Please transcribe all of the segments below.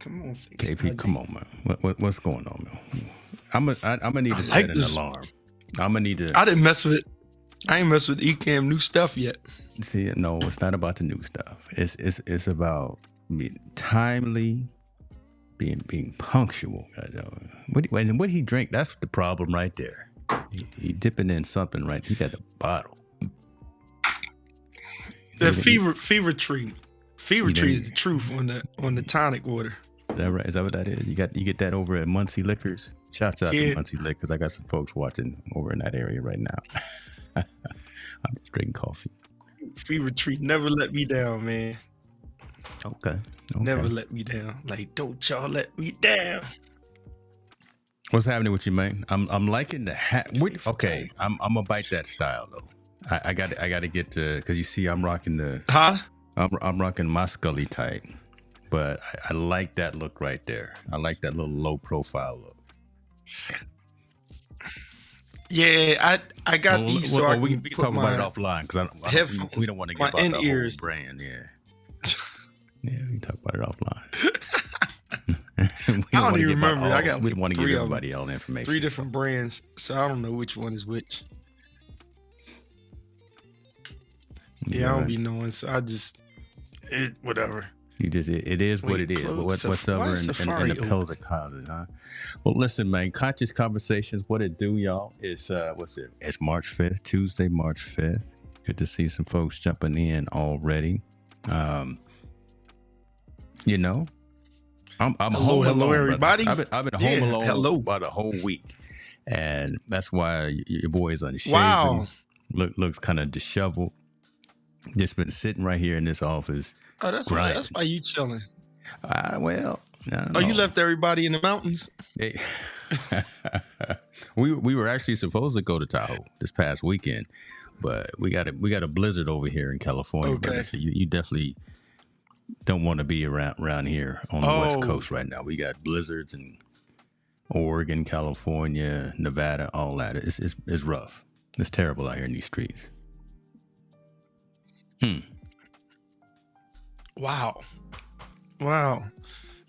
Come on, Face KP, ID. come on, man. What's going on, man? I'm gonna need to like set an this. alarm. I'm gonna need to. I ain't mess with Ecamm new stuff yet. See, no, it's not about the new stuff. It's about being timely, being punctual. What he drink? That's the problem right there. He dipping in something, right? He got the bottle. That fever tree. Fever tree is the truth on the tonic water. Is that right? Is that what that is? You get that over at Muncie Liquors. Shouts out to Muncie Liquors. I got some folks watching over in that area right now. I'm just drinking coffee. Fever tree never let me down, man. Okay. Never let me down. Like, don't y'all let me down. What's happening with you, man? I'm liking the hat. Okay, I'm gonna bite that style though. I got to get to, because you see I'm rocking I'm rocking my Scully tight, but I like that look right there. I like that little low profile look. Yeah, I got these. So we can talk about it offline because we don't want to get about the whole brand. Yeah, we can talk about it offline. I don't even remember. We don't want to give everybody all the information. 3 different brands, so I don't know which one is which. Yeah, I don't be knowing, so I just whatever. It is what it is. What's over in the Pelzer closet, huh? Well, listen, man. Conscious Conversations. What it do, y'all? Is what's it? It's March 5th, Tuesday, March 5th. Good to see some folks jumping in already. You know, I'm home alone. Hello, everybody. I've been home alone about a whole week, and that's why your boy is unshaven. Wow, looks kind of disheveled. Just been sitting right here in this office. Oh, that's why you chilling. Well, you left everybody in the mountains. Hey. we were actually supposed to go to Tahoe this past weekend, but we got a blizzard over here in California. Okay. So you definitely don't want to be around here on the West Coast right now. We got blizzards in Oregon, California, Nevada, all that. It's rough. It's terrible out here in these streets. Wow.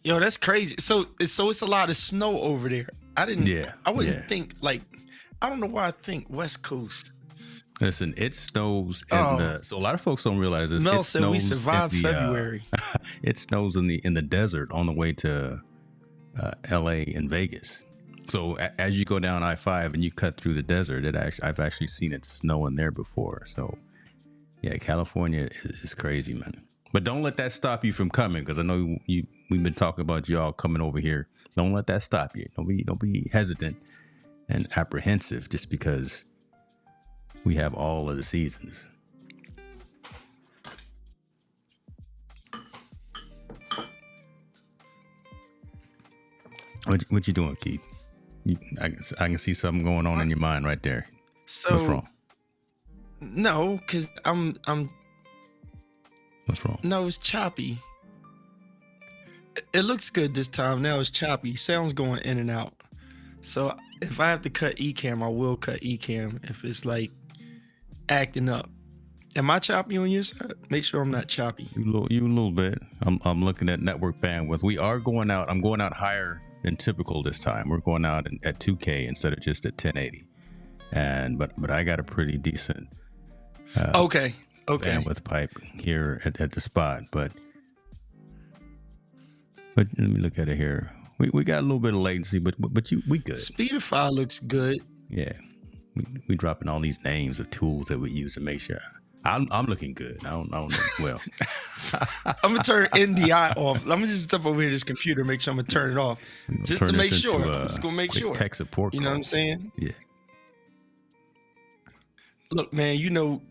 Yo, that's crazy. So it's a lot of snow over there. I wouldn't think, like, I don't know why I think West Coast. Listen, it snows so a lot of folks don't realize this. Mel said we survived February. It snows in the desert on the way to LA and Vegas. So as you go down I-5 and you cut through the desert, I've actually seen it snow in there before. So yeah, California is crazy, man. But don't let that stop you from coming, because I know we've been talking about y'all coming over here. Don't let that stop you. Don't be hesitant and apprehensive just because we have all of the seasons. What you doing, Keith? I can see something going on in your mind right there. So what's wrong? No, because I'm. What's wrong? No, it's choppy. It looks good this time. Now it's choppy. Sound's going in and out. So if I have to cut Ecamm, I will cut Ecamm if it's like acting up. Am I choppy on your side? Make sure I'm not choppy. You a little bit. I'm looking at network bandwidth. We are going out. I'm going out higher than typical this time. We're going out at 2K instead of just at 1080. But I got a pretty decent okay bandwidth pipe here at the spot. But let me look at it here. We got a little bit of latency, but we good. Speedify looks good. Yeah, we dropping all these names of tools that we use to make sure I'm looking good. I don't know. Well, I'm gonna turn NDI off. Let me just step over here to this computer and make sure I'm gonna turn it off, just to make sure. I'm just gonna make sure. Tech support. You know what I'm saying? Yeah. Look, man. You know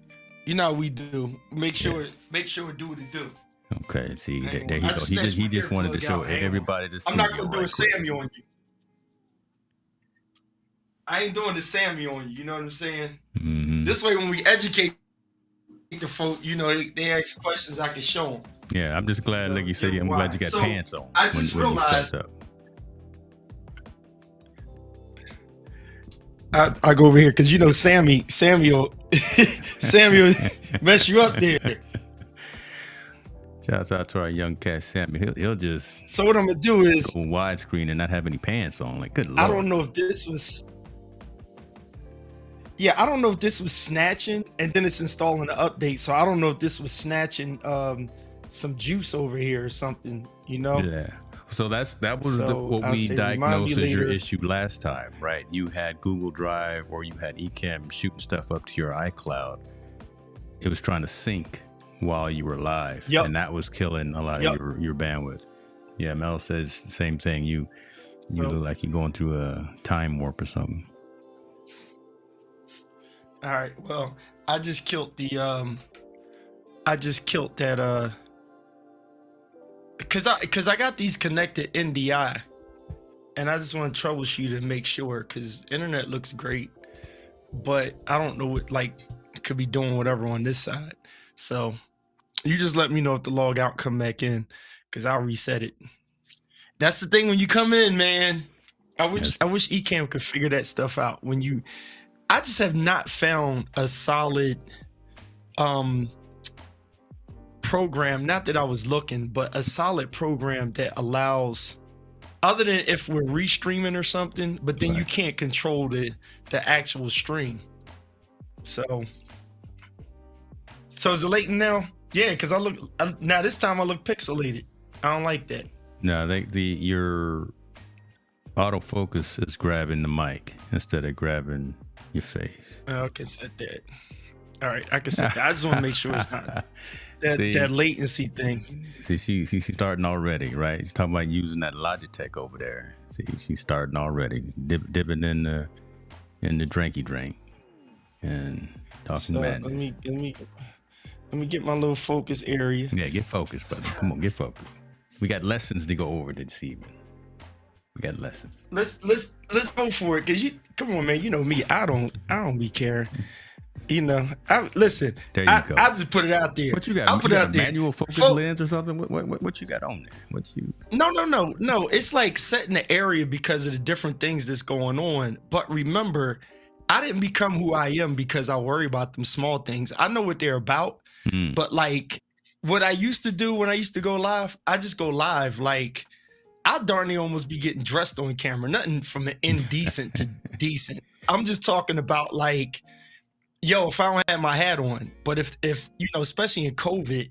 how we do. Make sure it do what it do. Okay, see, there he goes. He just wanted to show everybody the studio. I'm not gonna do a Sammy on you. I ain't doing the Sammy on you. You know what I'm saying? Mm-hmm. This way, when we educate the folk, they ask questions, I can show them. Yeah, I'm just glad, like you said, I'm glad you got pants on. I just realized. I go over here because Sammy will mess you up there. Shouts out to our young cat Sammy. He'll just So what I'm gonna do is, go widescreen and not have any pants on. Like, good lord. I don't know if this was. Yeah, I don't know if this was snatching, and then it's installing the update. So I don't know if this was snatching some juice over here or something. You know. Yeah. So that was So what I'll we say diagnosed remind me as your later. issue last time, right? You had Google Drive or you had Ecamm shooting stuff up to your iCloud. It was trying to sync while you were live, Yep. and that was killing a lot Yep. of your bandwidth. Yeah, Mel says the same thing. You So- look like you're going through a time warp or something. All right. Well, I just killed the I just killed that cause I got these connected NDI, and I just want to troubleshoot and make sure, cause internet looks great, but I don't know what, like, it could be doing whatever on this side. So you just let me know if the log out come back in, cause I'll reset it. That's the thing when you come in, man. I wish Ecamm could figure that stuff out. I just have not found a solid program, not that I was looking, but a solid program that allows, other than if we're restreaming or something, but then you can't control the actual stream. So is it late now? Yeah, because now this time I look pixelated. I don't like that. No, your autofocus is grabbing the mic instead of grabbing your face. I can set that. All right, I can set that. I just want to make sure it's not that latency thing. See, she's starting already, right? She's talking about using that Logitech over there. See, she's starting already, dipping in the drinky drink and talking madness. Let me get my little focus area. Yeah, get focused, brother. Come on, get focused. We got lessons to go over this evening. We got lessons. Let's go for it, cause come on, man. You know me. I don't be caring. You know, listen. There you go. I just put it out there. What you got? I'll put it out there. Manual focus lens or something? What you got on there? No. It's like setting the area because of the different things that's going on. But remember, I didn't become who I am because I worry about them small things. I know what they're about. But like what I used to do when I used to go live, I just go live. Like I darn near almost be getting dressed on camera. Nothing from indecent to decent. I'm just talking about like, yo, if I don't have my hat on, but if you know, especially in COVID,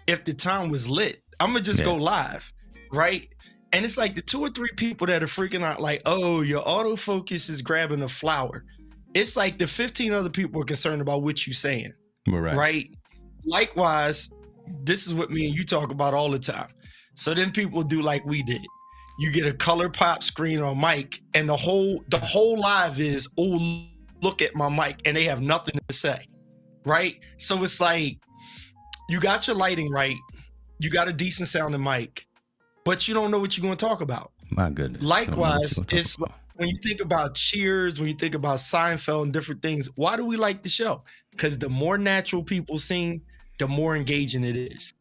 if the time was lit, I'm gonna just go live, right? And it's like the 2 or 3 people that are freaking out, like, oh, your autofocus is grabbing a flower. It's like the 15 other people are concerned about what you're saying, right? Likewise, this is what me and you talk about all the time. So then people do like we did. You get a color pop screen on mic, and the whole live is, oh, look at my mic, and they have nothing to say, right? So it's like you got your lighting right, you got a decent sounding mic, but you don't know what you're going to talk about. My goodness. Likewise, it's when you think about Cheers, when you think about Seinfeld and different things, why do we like the show? Because the more natural people sing, the more engaging it is.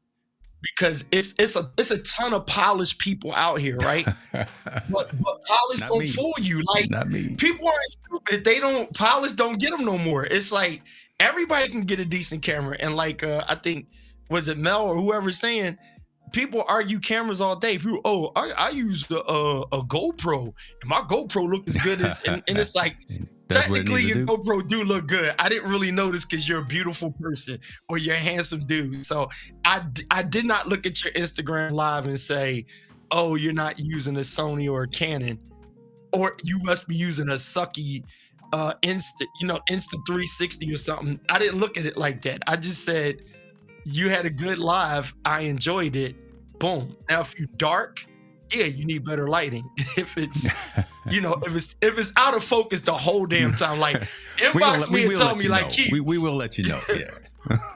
Because it's a ton of polished people out here, right? but polish don't fool you. Like, people aren't stupid. They don't polish, don't get them no more. It's like everybody can get a decent camera. And like I think, was it Mel or whoever's saying, people argue cameras all day. People, I use a GoPro, and my GoPro look as good as, and it's like, technically your GoPro do look good. I didn't really notice because you're a beautiful person or you're a handsome dude. So I did not look at your Instagram live and say, oh, you're not using a Sony or a Canon, or you must be using a sucky Insta 360 or something. I didn't look at it like that. I just said, you had a good live. I enjoyed it. Boom. Now, if you're dark, yeah, you need better lighting. If it's, if it's out of focus the whole damn time, like inbox me and tell me like, Keith, we will let you know. Yeah.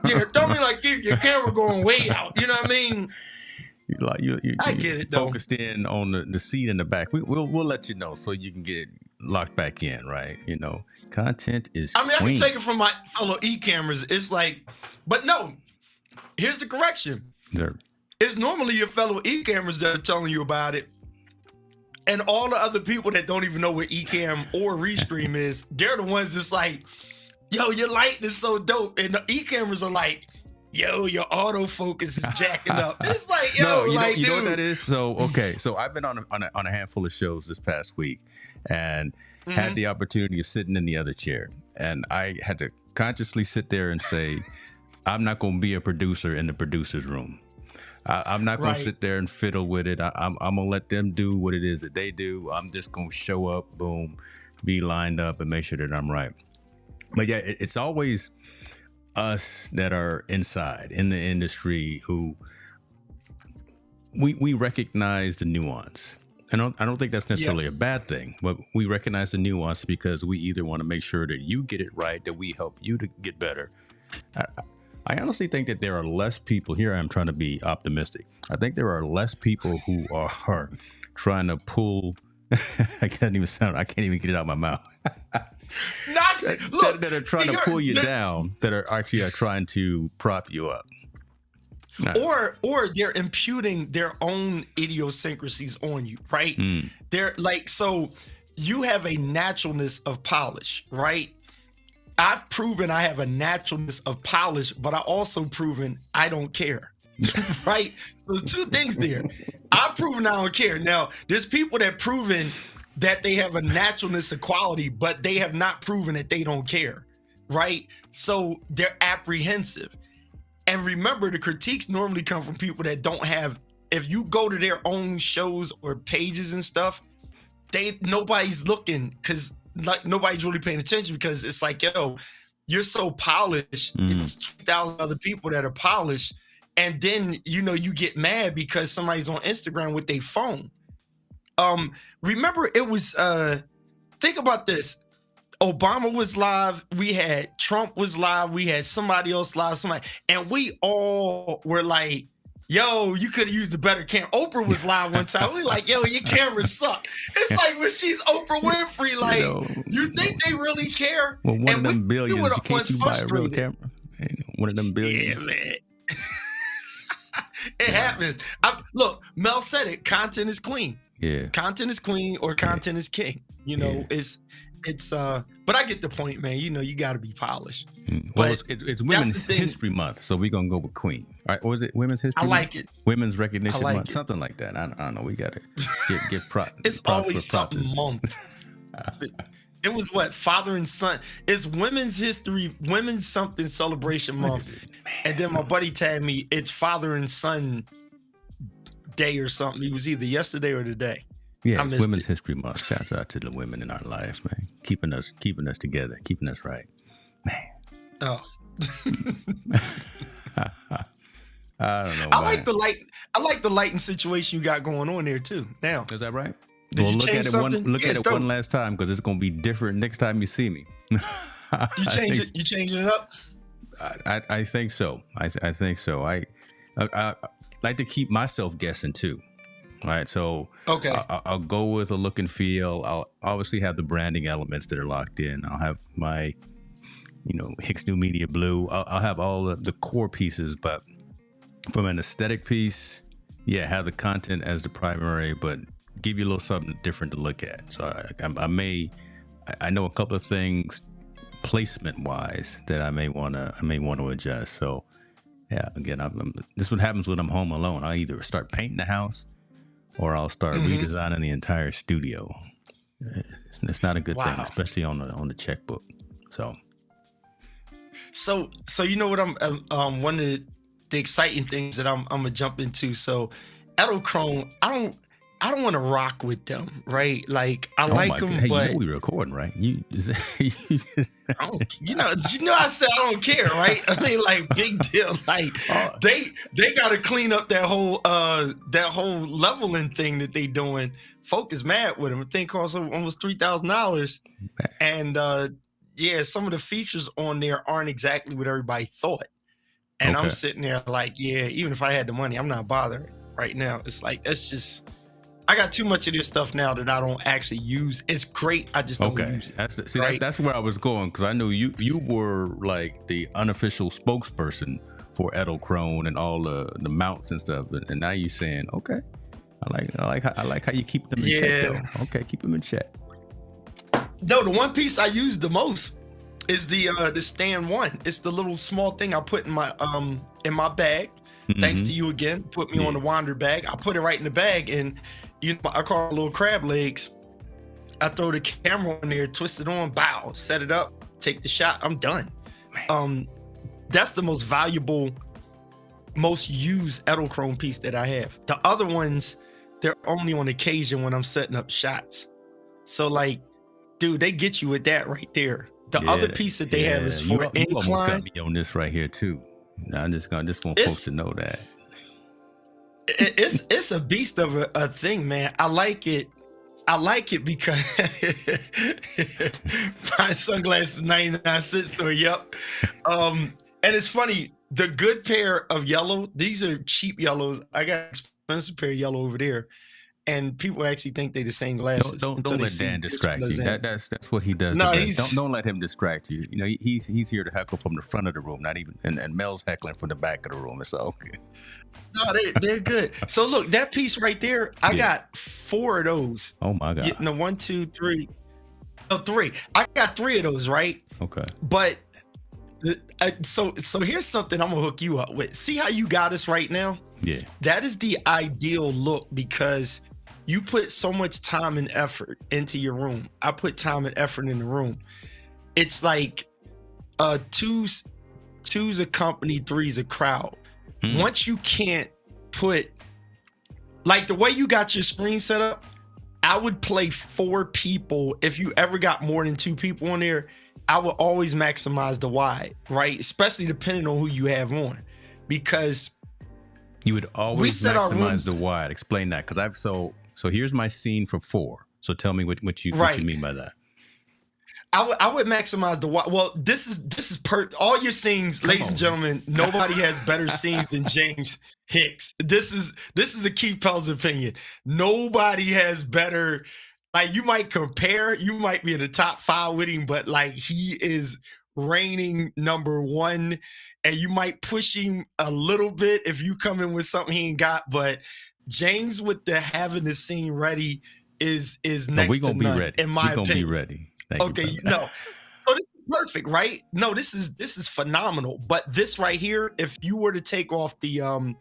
Yeah, tell me like, Keith, your camera going way out. You know what I mean? I get it though. Focused in on the seat in the back. We'll let you know so you can get locked back in, right? You know, content is. I can take it from my fellow cameras. It's like, but no. Here's the correction. Sure. It's normally your fellow cameras that are telling you about it. And all the other people that don't even know what Ecamm or Restream is, they're the ones that's like, yo, your lighting is so dope. And the cameras are like, yo, your autofocus is jacking up. It's like, yo, No, like, you know what dude. that is. So okay, so I've been on a handful of shows this past week, and had Mhm. the opportunity of sitting in the other chair, and I had to consciously sit there and say, I'm not going to be a producer in the producer's room. I'm not going to Right. sit there and fiddle with it. I'm going to let them do what it is that they do. I'm just going to show up, boom, be lined up, and make sure that I'm right. But yeah, it's always us that are inside in the industry who we recognize the nuance. I don't think that's necessarily a bad thing, but we recognize the nuance because we either want to make sure that you get it right, that we help you to get better. I honestly think that there are less people here. I'm trying to be optimistic. I think there are less people who are trying to pull. I can't even get it out of my mouth. Look, that are trying to pull you down, that are actually trying to prop you up. Or they're imputing their own idiosyncrasies on you, right? They're like, so you have a naturalness of polish, right? I've proven I have a naturalness of polish, but I also proven I don't care, right? So there's two things there. I've proven I don't care. Now, there's people that proven that they have a naturalness of quality, but they have not proven that they don't care, right? So they're apprehensive. And remember, the critiques normally come from people that don't have, if you go to their own shows or pages and stuff, nobody's looking because like nobody's really paying attention because it's like, yo, you're so polished. It's 2,000 other people that are polished. And then, you get mad because somebody's on Instagram with their phone. Remember, it was, think about this. Obama was live. We had Trump was live. We had somebody else live. And we all were like, yo, you could have used a better camera. Oprah was live one time. We like, yo, your camera suck. It's like when she's Oprah Winfrey, like, you think they really care? Well, one of them billions, you can't you buy a real camera? One of them billions. Yeah, man. It happens. Look, Mel said it. Content is queen. Yeah. Content is queen or content is king. It's but I get the point, man. You got to be polished. Well, it's Women's History Month, so we're gonna go with Queen, right? Or is it Women's History Month? I like it. Women's Recognition Month, something like that. I don't know. We gotta get props. It's always something month. It was what, Father and Son. It's Women's something celebration month, and then my buddy tagged me. It's Father and Son Day or something. It was either yesterday or today. Yeah, it's Women's History Month. Shouts out to the women in our lives, man. Keeping us together, keeping us right, man. Oh, I don't know. I like the lighting situation you got going on there too. Now, is that right? Did you change something? Look at it one last time because it's gonna be different next time you see me. You changing it up? I think so. I think so. I like to keep myself guessing too. All right, so okay, I'll go with a look and feel. I'll obviously have the branding elements that are locked in. I'll have my, Hicks New Media Blue. I'll have all the core pieces, but from an aesthetic piece, have the content as the primary, but give you a little something different to look at. So I know a couple of things placement wise that I may want to adjust. So yeah, again, this is what happens when I'm home alone. I either start painting the house, or I'll start redesigning the entire studio. It's not a good thing, especially on the checkbook. So you know what I'm one of the exciting things that I'm gonna jump into. So Edelkrone, I don't want to rock with them, right? Like I like them, hey, but we recording, right? I said I don't care, right? I mean, like big deal. Like they got to clean up that whole leveling thing that they doing. Folk is mad with them. The thing costs almost $3,000, and some of the features on there aren't exactly what everybody thought. And I'm sitting there like, even if I had the money, I'm not bothering right now. It's like that's just. I got too much of this stuff now that I don't actually use. It's great. I just don't use it. That's where I was going, because I knew you were like the unofficial spokesperson for Edelkrone and all the mounts and stuff. And now you're saying, okay, I like how you keep them in check. Though. Okay, keep them in check. No, the one piece I use the most is the Stand One. It's the little small thing I put in my in my bag. Thanks Mhm. to you again, put me Yeah. on the wander bag. I put it right in the bag, and I call it little crab legs. I throw the camera on there, twist it on, bow, set it up, take the shot. I'm done. That's the most valuable, most used Edelchrome piece that I have. The other ones, they're only on occasion when I'm setting up shots. So like, dude, they get you with that right there. The other piece that they have is for you almost got incline. me on this right here too. I just want folks It's to know that. it's a beast of a thing, man. I like it. I like it because my sunglasses 99-cent store. Yep. And it's funny. The good pair of yellow. These are cheap yellows. I got an expensive pair of yellow over there, and people actually think they're the same glasses. Don't until they let see Dan this distract one you. is in. That's what he does. No, the best. he's Don't let him distract you. You know, he's here to heckle from the front of the room, not even. And Mel's heckling from the back of the room. It's all good. no, they're good. So look, that piece right there. I Yeah. got 4 of those. Oh my god. No, 1, 2, 3. No, 3. I got 3 of those, right? Okay. But so here's something I'm gonna hook you up with. See how you got us right now? Yeah. That is the ideal look because you put so much time and effort into your room. I put time and effort in the room. It's like two's a company, three's a crowd. Once you can't put, like the way you got your screen set up, I would play 4 people. If you ever got more than 2 people on there, I would always maximize the wide, right? Especially depending on who you have on, because you would always set our maximize rooms- the wide. Explain that, because I've so here's my scene for 4. So tell me what you mean by that. I would maximize the wide. Well, this is all your scenes, ladies and gentlemen. Nobody has better scenes than James Hicks. This is a Keith Pelzer opinion. Nobody has better. Like, you might compare, you might be in the top 5 with him, but like, he is reigning number 1, and you might push him a little bit if you come in with something he ain't got. But James with the having the scene ready is next we gonna to be none, ready. in my opinion. We're gonna be ready. Thank you, no. So this is perfect, right? No, this is phenomenal. But this right here, if you were to take off the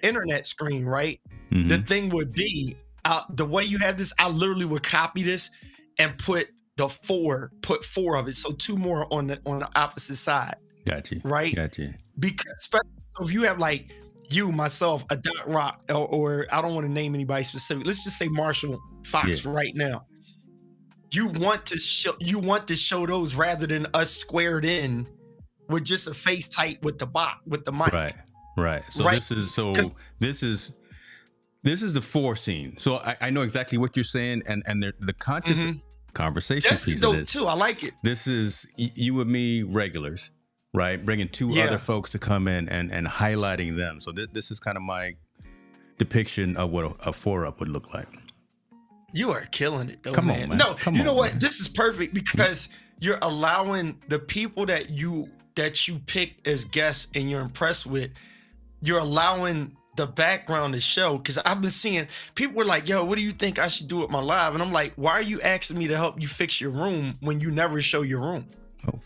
internet screen, right? Mhm. The thing would be the way you have this, I literally would copy this and put 4 of it. So 2 more on the opposite side. Got you. Right? Got you. Because especially if you have like you, myself, a Dot Rock, or I don't want to name anybody specific. Let's just say Marshall Fox right now. You want to show those rather than us squared in with just a face tight with the mic. Right. So Right. this is the 4 scene. So I know exactly what you're saying, and the conscious conversation This piece is of dope this. too. I like it. This is you and me regulars, right? Bringing 2 other folks to come in and highlighting them. So this is kind of my depiction of what a 4-up would look like. You are killing it, though, Come man. on, man. No, Come you know on, what? man. This is perfect because you're allowing the people that you pick as guests and you're impressed with, you're allowing the background to show. Because I've been seeing people were like, yo, what do you think I should do with my live? And I'm like, why are you asking me to help you fix your room when you never show your room? Oh.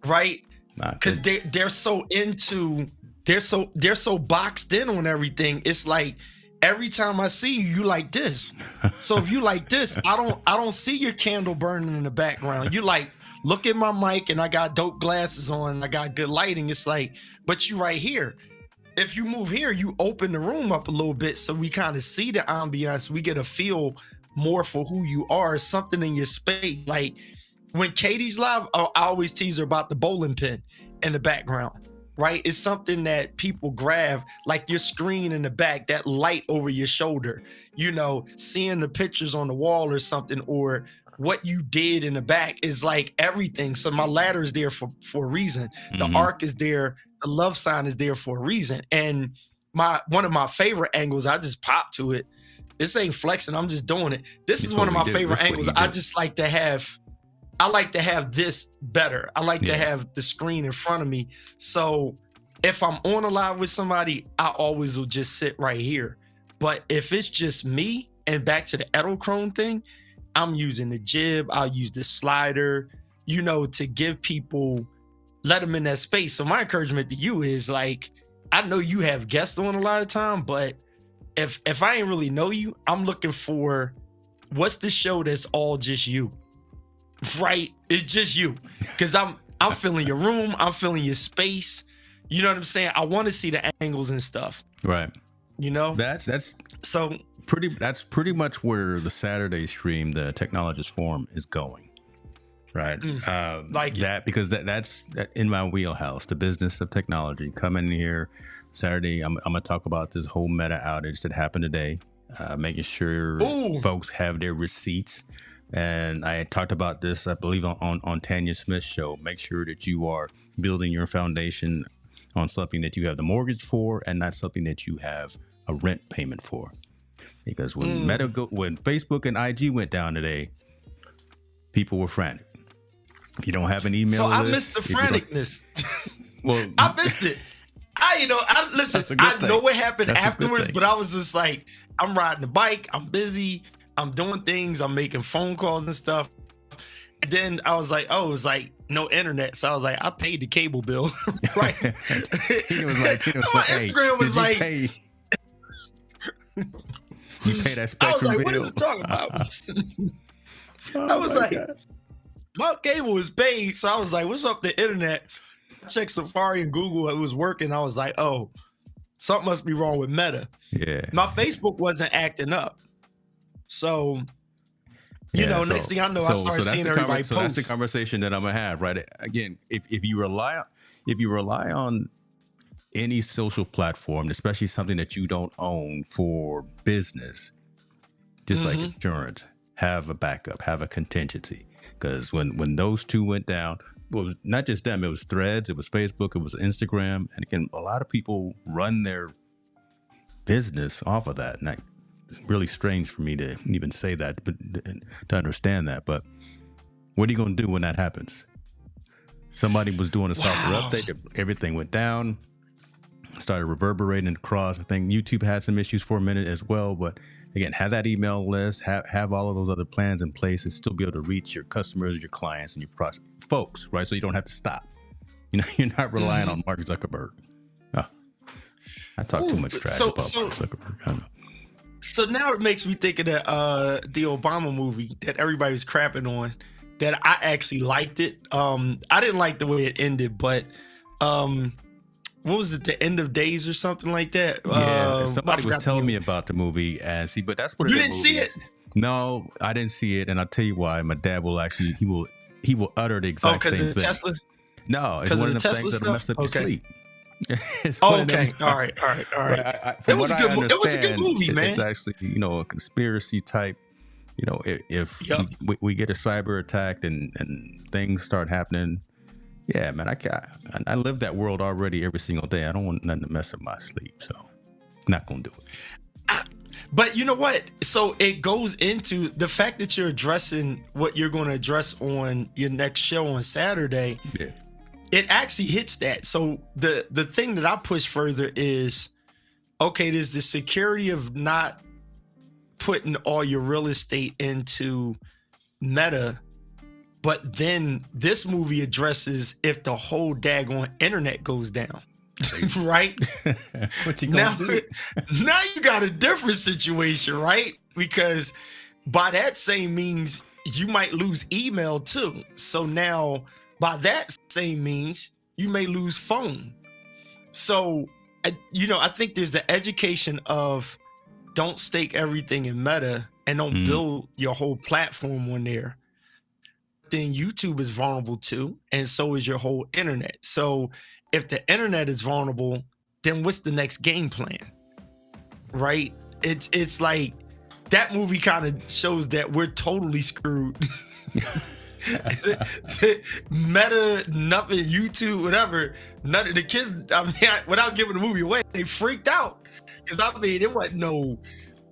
Right? Because They're so boxed in on everything. It's like, every time I see you, you like this. So if you like this, I don't see your candle burning in the background. You like, look at my mic and I got dope glasses on. I got good lighting. It's like, but you right here. If you move here, you open the room up a little bit so we kind of see the ambiance. We get a feel more for who you are, something in your space. Like when Katie's live, I always tease her about the bowling pin in the background. Right? It's something that people grab, like your screen in the back, that light over your shoulder, seeing the pictures on the wall or something, or what you did in the back is like everything. So my ladder is there for a reason. The arc is there. The love sign is there for a reason. And one of my favorite angles, I just pop to it. This ain't flexing. I'm just doing it. This is one of my favorite angles. I just like to have. I like to have this better. I like to have the screen in front of me. So if I'm on a live with somebody, I always will just sit right here. But if it's just me, and back to the Edelchrome thing, I'm using the jib. I'll use the slider, to give people, let them in that space. So my encouragement to you is like, I know you have guests on a lot of time, but if I ain't really know you, I'm looking for what's the show that's all just you, right? It's just you, because I'm feeling your room, I'm feeling your space. You know what I'm saying? I want to see the angles and stuff. Right. You know, that's so pretty much where the Saturday stream, the Technologist Forum, is going. Right. Like that, because that's in my wheelhouse, the business of technology. Come in here Saturday. I'm gonna talk about this whole Meta outage that happened today, making sure folks have their receipts. And I had talked about this, I believe, on Tanya Smith's show. Make sure that you are building your foundation on something that you have the mortgage for, and not something that you have a rent payment for. Because when when Facebook and IG went down today, people were frantic. If you don't have an email list, I missed the franticness. Well, I missed it. Listen, I know what happened afterwards, but I was just like, I'm riding the bike, I'm busy, I'm doing things, I'm making phone calls and stuff. And then I was like, oh, it's like no internet. So I was like, I paid the cable bill. Right. He was like, my Instagram was like, you pay that Spectrum I was like, bill? what is it talking about? I was like, God. My cable is paid. So I was like, what's up the internet? I checked Safari and Google, it was working. I was like, oh, something must be wrong with Meta. Yeah. My Facebook wasn't acting up. So, next thing I know, I started seeing everybody post. So that's the conversation that I'm gonna have, right? Again, if you rely on any social platform, especially something that you don't own for business, just like insurance, have a backup, have a contingency. Because when those two went down, well, not just them, it was Threads, it was Facebook, it was Instagram. And again, a lot of people run their business off of that. And it's really strange for me to even say that, but to understand that. But what are you going to do when that happens? Somebody was doing a software update, everything went down, started reverberating across. I think YouTube had some issues for a minute as well. But again, have that email list, have all of those other plans in place, and still be able to reach your customers, your clients, and your folks, right? So you don't have to stop. You're not relying on Mark Zuckerberg. Oh, I talk too much trash about Mark Zuckerberg. I know. So now it makes me think of the Obama movie that everybody was crapping on, that I actually liked it. I didn't like the way it ended, but what was it, The End of Days or something like that? Yeah, somebody was telling me about the movie, and but that's what you didn't see it. No, I didn't see it, and I'll tell you why. My dad will actually he will utter the exact same thing. Tesla? No, it's one of the things that'll mess up your sleep. Okay. All right. It was a good movie, man. It's actually, a conspiracy type. If we get a cyber attack and things start happening, yeah, man, I live that world already every single day. I don't want nothing to mess up my sleep, so not gonna do it. But you know what? So it goes into the fact that you're addressing what you're going to address on your next show on Saturday. Yeah. It actually hits that. So the thing that I push further is, okay, there's the security of not putting all your real estate into Meta, but then this movie addresses if the whole daggone internet goes down, right? What you gonna do? Now you got a different situation, right? Because by that same means you might lose email too. So now by that same means, you may lose phone. So, I think there's the education of don't stake everything in Meta and don't build your whole platform on there. Then YouTube is vulnerable too, and so is your whole internet. So if the internet is vulnerable, then what's the next game plan? Right? It's like that movie kind of shows that we're totally screwed. Meta, nothing, YouTube, whatever. None of the kids, without giving the movie away, they freaked out. Because it wasn't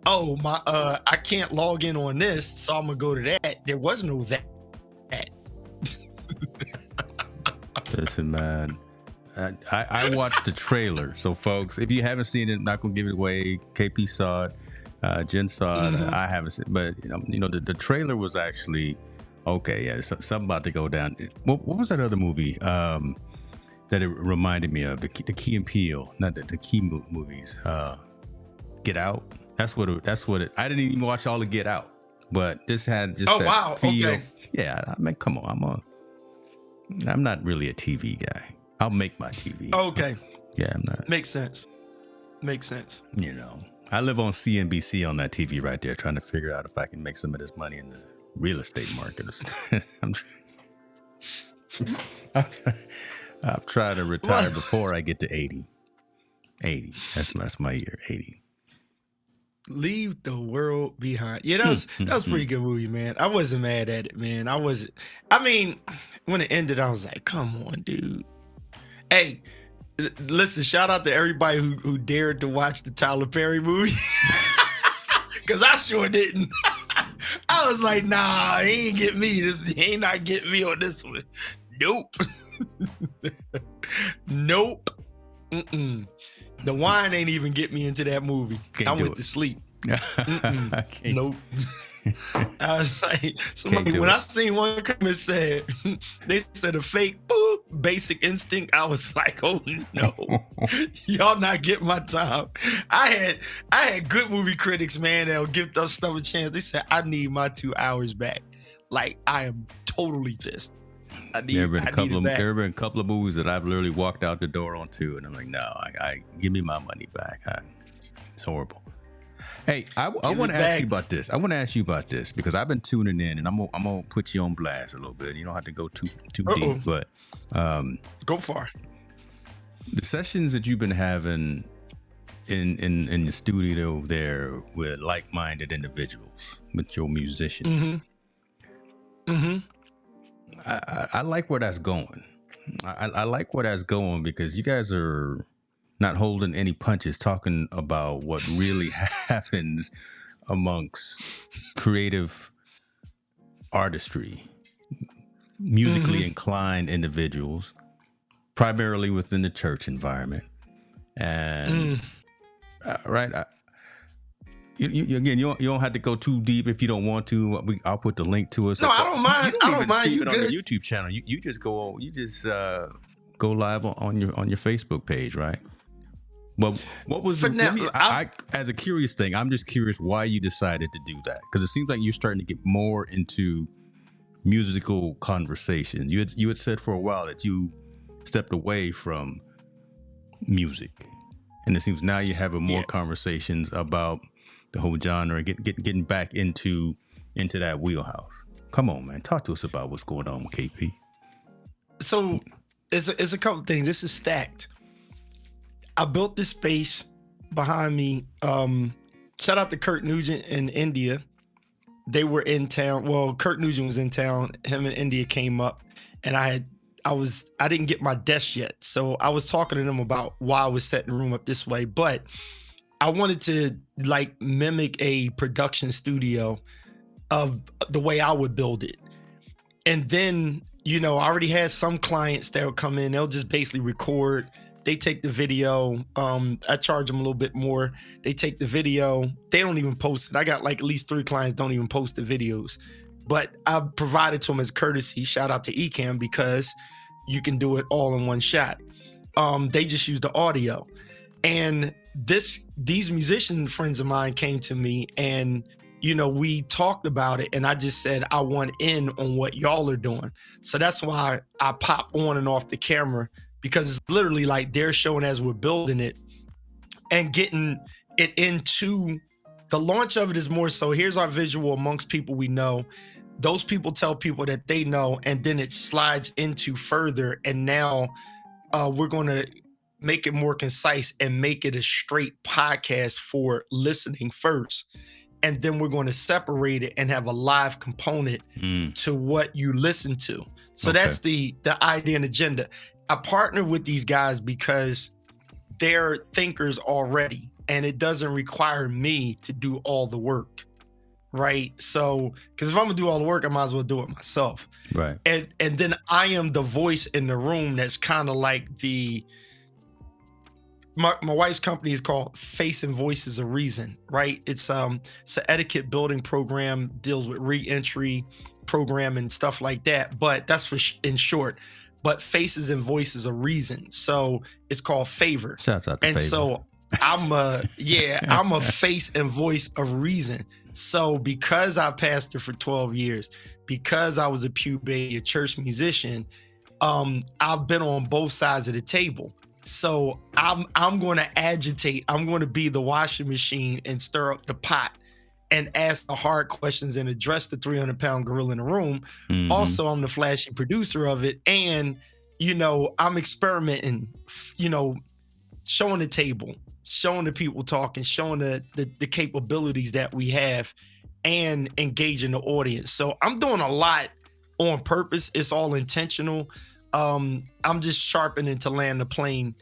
I can't log in on this, so I'm gonna go to that. There was no that. Listen, man, I watched the trailer. So, folks, if you haven't seen it, not gonna give it away. KP saw it, Jen saw it. I haven't seen, but the trailer was actually okay. Yeah, something about to go down. What was that other movie? that it reminded me of the Key and Peele, not the Key movies. Get Out. That's what it. I didn't even watch all of Get Out, but this had just that feel. Okay. Yeah, I mean, come on, I'm not really a TV guy. I'll make my TV. Okay. Yeah, I'm not. Makes sense. You know, I live on CNBC on that TV right there, trying to figure out if I can make some of this money in the real estate market. I'm trying to retire before I get to 80. 80. That's my year. 80. Leave the World Behind. Yeah, that was a pretty good movie, man. I wasn't mad at it, man. I mean, when it ended, I was like, come on, dude. Hey, listen, shout out to everybody who dared to watch the Tyler Perry movie. Cause I sure didn't. I was like, nah, he ain't get me. He ain't not getting me on this one. Nope. Nope. The wine ain't even get me into that movie. I went to sleep. Nope. I was like, when I seen one comment said, they said a fake boop, Basic Instinct, I was like, oh no, y'all not getting my time. I had good movie critics, man, that'll give us stuff a chance. They said, I need my 2 hours back. Like, I am totally pissed. There have been a couple of movies that I've literally walked out the door on too, and I'm like, no, I give me my money back. It's horrible. Hey, I want to ask you about this. I want to ask you about this because I've been tuning in, and I'm gonna put you on blast a little bit. You don't have to go too deep, but go far. The sessions that you've been having in the studio there with like-minded individuals, with your musicians. I like where that's going. I like where that's going because you guys are not holding any punches, talking about what really happens amongst creative artistry, musically inclined individuals, primarily within the church environment. And you don't have to go too deep if you don't want to. I'll put the link to us. No, I don't mind. I don't mind. You good on your YouTube channel. You just go. You just go live on your Facebook page, right? Well, what was as a curious thing? I'm just curious why you decided to do that because it seems like you're starting to get more into musical conversations. You had said for a while that you stepped away from music, and it seems now you're having more conversations about the whole genre, getting back into that wheelhouse. Come on, man, talk to us about what's going on with KP. So it's a couple things. This is stacked. I built this space behind me. Shout out to Kurt Nugent in India. They were in town. Well, Kurt Nugent was in town. Him and India came up, and I didn't get my desk yet. So I was talking to them about why I was setting the room up this way. But I wanted to like mimic a production studio of the way I would build it. And then, I already had some clients that would come in. They'll just basically record. They take the video. I charge them a little bit more. They take the video. They don't even post it. I got like at least 3 clients don't even post the videos. But I provided to them as courtesy. Shout out to Ecamm because you can do it all in one shot. They just use the audio. And these musician friends of mine came to me and, we talked about it. And I just said, I want in on what y'all are doing. So that's why I pop on and off the camera because it's literally like they're showing as we're building it and getting it into the launch of it is more so here's our visual amongst people we know. Those people tell people that they know, and then it slides into further. And now we're going to make it more concise and make it a straight podcast for listening first. And then we're going to separate it and have a live component to what you listen to. So that's the idea and agenda. I partner with these guys because they're thinkers already, and it doesn't require me to do all the work. Right. So, because if I'm gonna do all the work, I might as well do it myself. Right. And then I am the voice in the room that's kind of like my wife's company is called Face and Voices of Reason, right? It's an etiquette building program, deals with re-entry program and stuff like that. But that's in short. but faces and voices are reason. So it's called favor. Shouts out to And Favor. so I'm a face and voice of reason. So because I pastored for 12 years, because I was a pew baby, a church musician, I've been on both sides of the table. So I'm going to agitate. I'm going to be the washing machine and stir up the pot and ask the hard questions and address the 300-pound gorilla in the room. Mhm. Also, I'm the flashy producer of it. And, I'm experimenting, showing the table, showing the people talking, showing the capabilities that we have, and engaging the audience. So I'm doing a lot on purpose. It's all intentional. I'm just sharpening to land the plane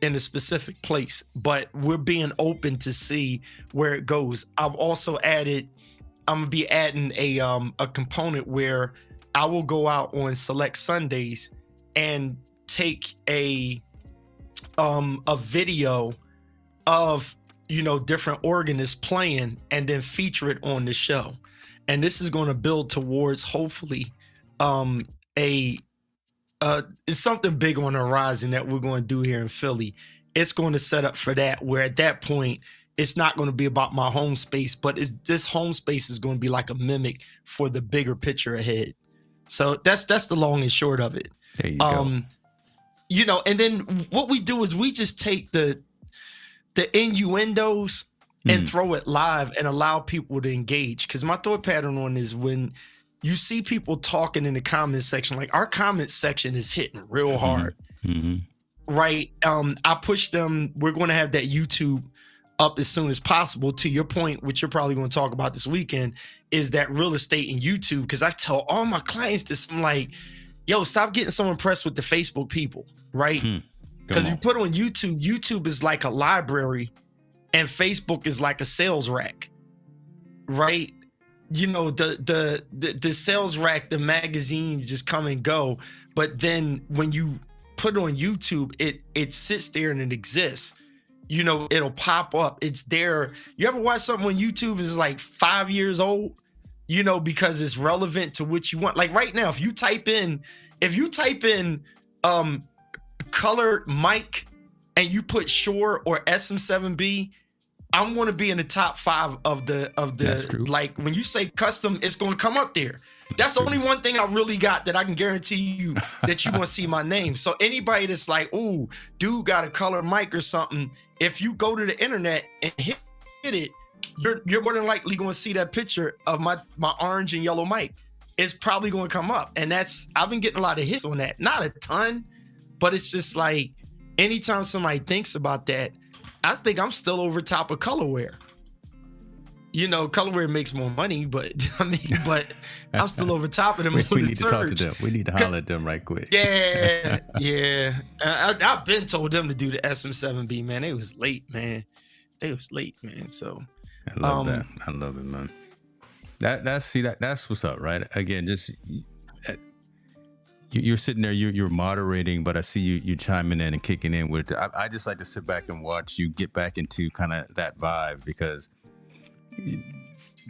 in a specific place, but we're being open to see where it goes. I'm gonna be adding a component where I will go out on select Sundays and take a video of different organists playing and then feature it on the show. And this is going to build towards hopefully it's something big on the horizon that we're going to do here in Philly. It's going to set up for that, where at that point it's not going to be about my home space, but this home space is going to be like a mimic for the bigger picture ahead. So that's the long and short of it. There you go. And then what we do is we just take the innuendos and throw it live and allow people to engage. Because my thought pattern on is when you see people talking in the comment section, like our comment section is hitting real hard, right? I push them. We're going to have that YouTube up as soon as possible. To your point, which you're probably going to talk about this weekend, is that real estate in YouTube. Because I tell all my clients this, I'm like, yo, stop getting so impressed with the Facebook people, right? Because you put on YouTube is like a library and Facebook is like a sales rack, right? The sales rack, the magazines just come and go. But then when you put it on YouTube, it sits there and it exists. It'll pop up. It's there. You ever watch something on YouTube is like 5 years old, because it's relevant to what you want. Like right now, if you type in color mic and you put Shure or SM7B, I'm going to be in the top 5 of the like when you say custom, it's going to come up there. That's the only one thing I really got that I can guarantee you that you want to see my name. So anybody that's like, ooh, dude got a color mic or something, if you go to the internet and hit it, you're more than likely going to see that picture of my orange and yellow mic. It's probably going to come up. And I've been getting a lot of hits on that. Not a ton, but it's just like anytime somebody thinks about that, I think I'm still over top of colorware. Colorware makes more money, but I'm still over top of them. we need to talk to them. We need to holler at them right quick. Yeah. I've been told them to do the SM7B, man. They was late, man. So I love that. I love it, man. That's what's up, right? Again, just you're sitting there, you're moderating, but I see you chiming in and kicking in with it. I just like to sit back and watch you get back into kind of that vibe, because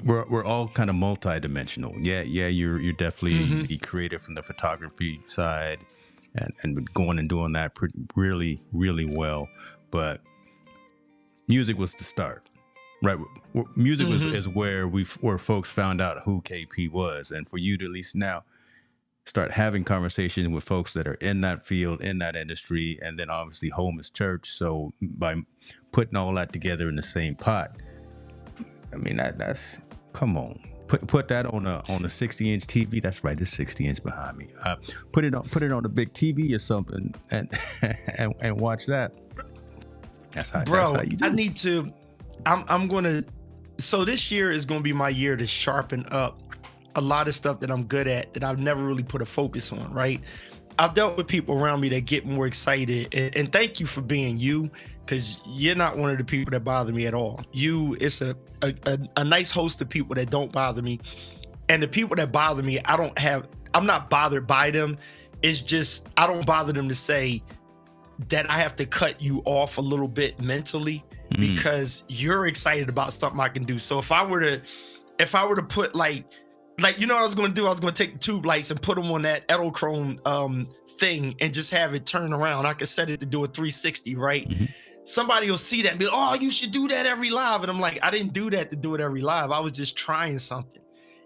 we're all kind of multi-dimensional. Yeah, you're definitely the creative from the photography side, and going and doing that really, really well. But music was the start, right? Music is where folks found out who KP was, and for you to at least now start having conversations with folks that are in that field, in that industry, and then obviously home is church. So by putting all that together in the same pot, I mean that's come on, put that on a 60-inch TV. That's right, there's 60-inch behind me. Put it on a big TV or something, and watch that. That's how you do. I need to. I'm gonna. So this year is gonna be my year to sharpen up a lot of stuff that I'm good at that I've never really put a focus on, right? I've dealt with people around me that get more excited, and thank you for being you, because you're not one of the people that bother me at all. It's a nice host of people that don't bother me, and the people that bother me, I'm not bothered by them. It's just, I don't bother them to say that I have to cut you off a little bit mentally because you're excited about something I can do. So if I were to put like Like, you know what I was going to do? I was going to take the tube lights and put them on that Edelchrome thing and just have it turn around. I could set it to do a 360, right? Mm-hmm. Somebody will see that and be like, oh, you should do that every live. And I'm like, I didn't do that to do it every live. I was just trying something.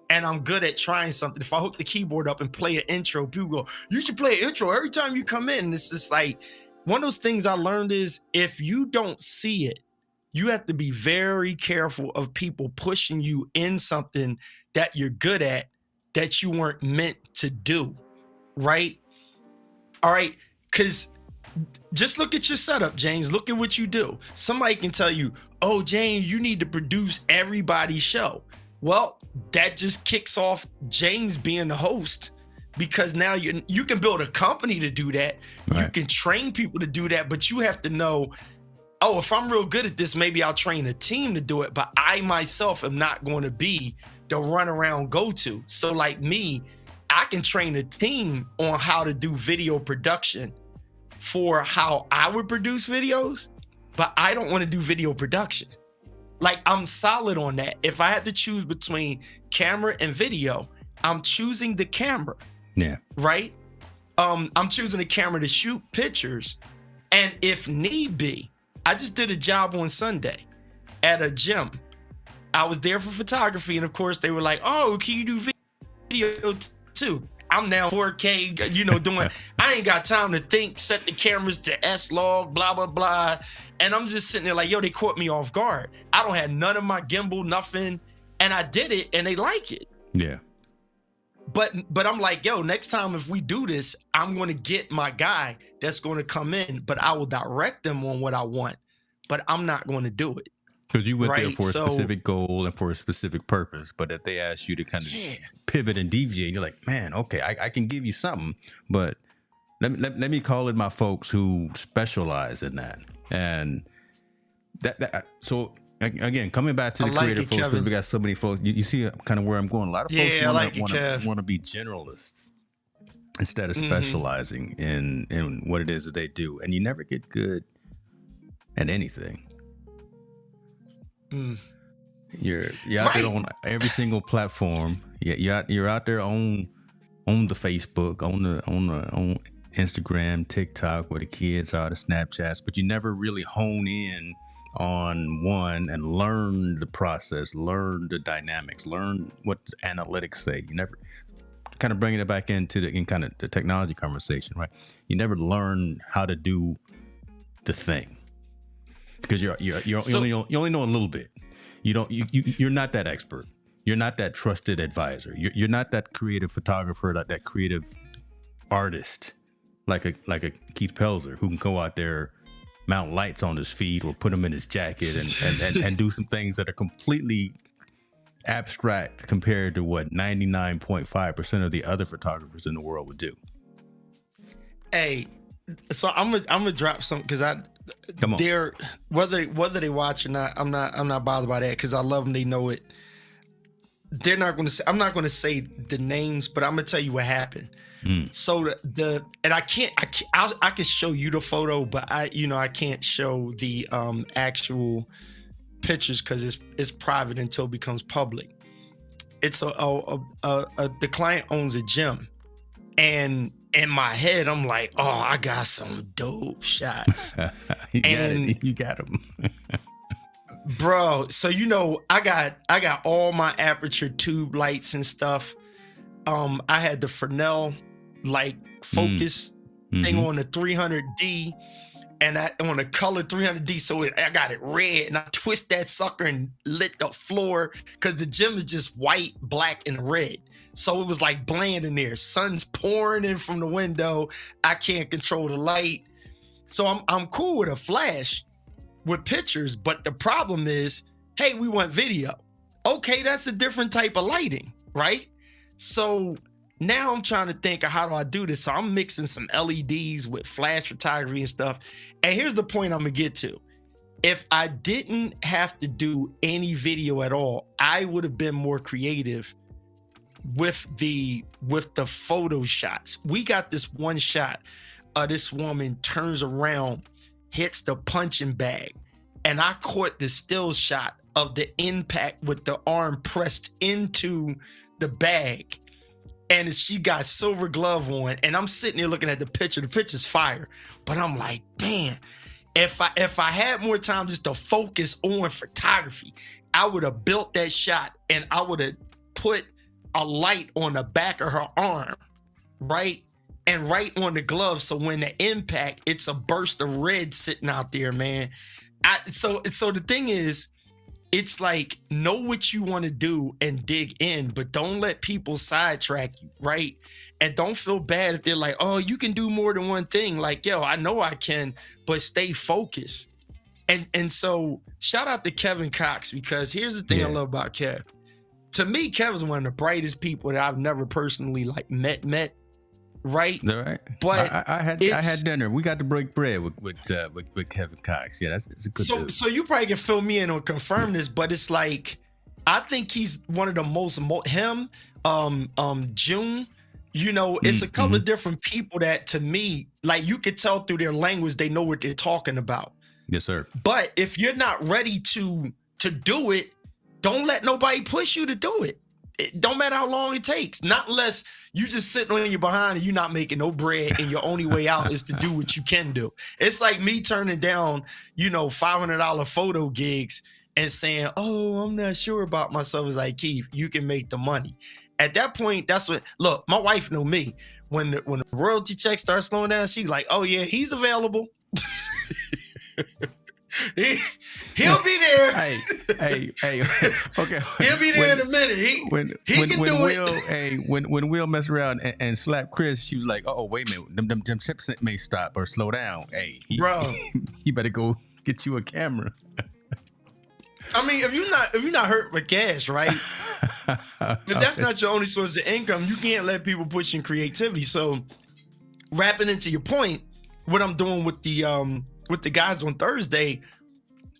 And I'm good at trying something. If I hook the keyboard up and play an intro, people go, you should play an intro every time you come in. And it's just like, one of those things I learned is if you don't see it, you have to be very careful of people pushing you in something that you're good at that you weren't meant to do, right? All right, because just look at your setup, James. Look at what you do. Somebody can tell you, oh, James, you need to produce everybody's show. Well, that just kicks off James being the host, because now you can build a company to do that. Right. You can train people to do that, but you have to know, oh, if I'm real good at this, maybe I'll train a team to do it, but I myself am not going to be the runaround go-to. So like me, I can train a team on how to do video production for how I would produce videos, but I don't want to do video production. Like, I'm solid on that. If I had to choose between camera and video, I'm choosing the camera. Yeah. Right? I'm choosing the camera to shoot pictures. And if need be, I just did a job on Sunday at a gym. I was there for photography, and of course they were like, oh, can you do video too? I'm now 4K, you know, doing, I ain't got time to think, set the cameras to S-Log, blah, blah, blah. And I'm just sitting there like, yo, they caught me off guard. I don't have none of my gimbal, nothing. And I did it and they like it. Yeah. But I'm like, yo, next time if we do this, I'm going to get my guy that's going to come in, but I will direct them on what I want, but I'm not going to do it. Because you went there for a specific goal and for a specific purpose. But if they ask you to kind of pivot and deviate, you're like, man, okay, I can give you something, but let me call in my folks who specialize in that. And that so again, coming back to the creative folks, because we got so many folks, you see kind of where I'm going. A lot of folks want to be generalists instead of specializing in what it is that they do. And you never get good at anything. You're out there on every single platform. You're out there on the Facebook, on Instagram, TikTok, where the kids are, the Snapchats, but you never really hone in on one and learn the process, learn the dynamics, learn what the analytics say. You never kind of bringing it back into the technology conversation, right? You never learn how to do the thing. Because you only know a little bit. You're not that expert. You're not that trusted advisor. You're not that creative photographer, that creative artist, like a Keith Pelzer, who can go out there, mount lights on his feet or put them in his jacket and do some things that are completely abstract compared to what 99.5% of the other photographers in the world would do. Hey, so I'm gonna drop something, because they're whether they watch or not, I'm not bothered by that, because I love them. They know it. They're not going to say, I'm not going to say the names, but I'm gonna tell you what happened. So and I can show you the photo, but I can't show the actual pictures because it's private until it becomes public. It's the client owns a gym, and in my head, I'm like, oh, I got some dope shots. You got them. Bro, so I got all my aperture tube lights and stuff. I had the Fresnel focus thing on the 300D, and on the color 300D, so I got it red, and I twist that sucker and lit the floor, because the gym is just white, black, and red. So it was like bland in there. Sun's pouring in from the window. I can't control the light. So I'm cool with a flash with pictures, but the problem is, hey, we want video. Okay, that's a different type of lighting, right? So now I'm trying to think of how do I do this. So I'm mixing some LEDs with flash photography and stuff. And here's the point I'm gonna get to. If I didn't have to do any video at all, I would have been more creative with the photo shots. We got this one shot of this woman turns around, hits the punching bag, and I caught the still shot of the impact with the arm pressed into the bag, and she got silver glove on, and I'm sitting there looking at the picture. The picture's fire, but I'm like, damn. If I had more time just to focus on photography, I would have built that shot, and I would have put a light on the back of her arm, right? And right on the glove. So when the impact, it's a burst of red sitting out there, man. So the thing is, it's like, know what you want to do and dig in, but don't let people sidetrack you, right? And don't feel bad if they're like, oh, you can do more than one thing. Like, yo, I know I can, but stay focused. And so shout out to Kevin Cox, because here's the thing I love about Kev. To me, Kev is one of the brightest people that I've never personally like met, right? All right. But I had dinner. We got to break bread with Kevin Cox. Yeah, it's a good dude. So you probably can fill me in or confirm this, but it's like, I think he's one of the most him, June. You know, it's a couple of different people that, to me, like, you could tell through their language they know what they're talking about. Yes, sir. But if you're not ready to do it, don't let nobody push you to do it. It don't matter how long it takes. Not unless you just sitting on your behind and you're not making no bread, and your only way out is to do what you can do. It's like me turning down, you know, $500 photo gigs and saying, oh, I'm not sure about myself. It's like, Keith, you can make the money. At that point, that's what, look, my wife know me. When the royalty check starts slowing down, she's like, oh yeah, he's available. He'll be there. Hey. Okay. He'll be there in a minute. He can do it. When Will messed around and slapped Chris, she was like, "Oh, wait a minute, them chips may stop or slow down. Hey, bro, you better go get you a camera." I mean, if you're not hurt for cash, right? If that's not your only source of income, you can't let people push in creativity. So, wrapping into your point, what I'm doing with the guys on Thursday,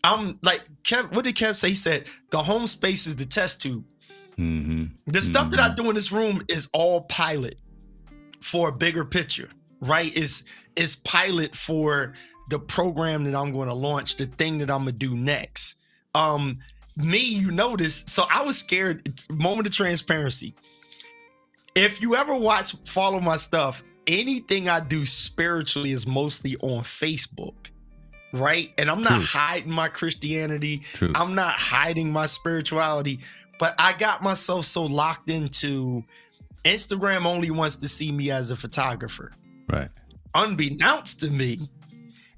I'm like, Kev, what did Kev say? He said, the home space is the test tube. The stuff that I do in this room is all pilot for a bigger picture, right? Is pilot for the program that I'm going to launch, the thing that I'm going to do next. You notice, so I was scared, moment of transparency. If you ever follow my stuff, anything I do spiritually is mostly on Facebook. Right. And I'm not hiding my Christianity. I'm not hiding my spirituality, but I got myself so locked into Instagram only wants to see me as a photographer. Right. Unbeknownst to me,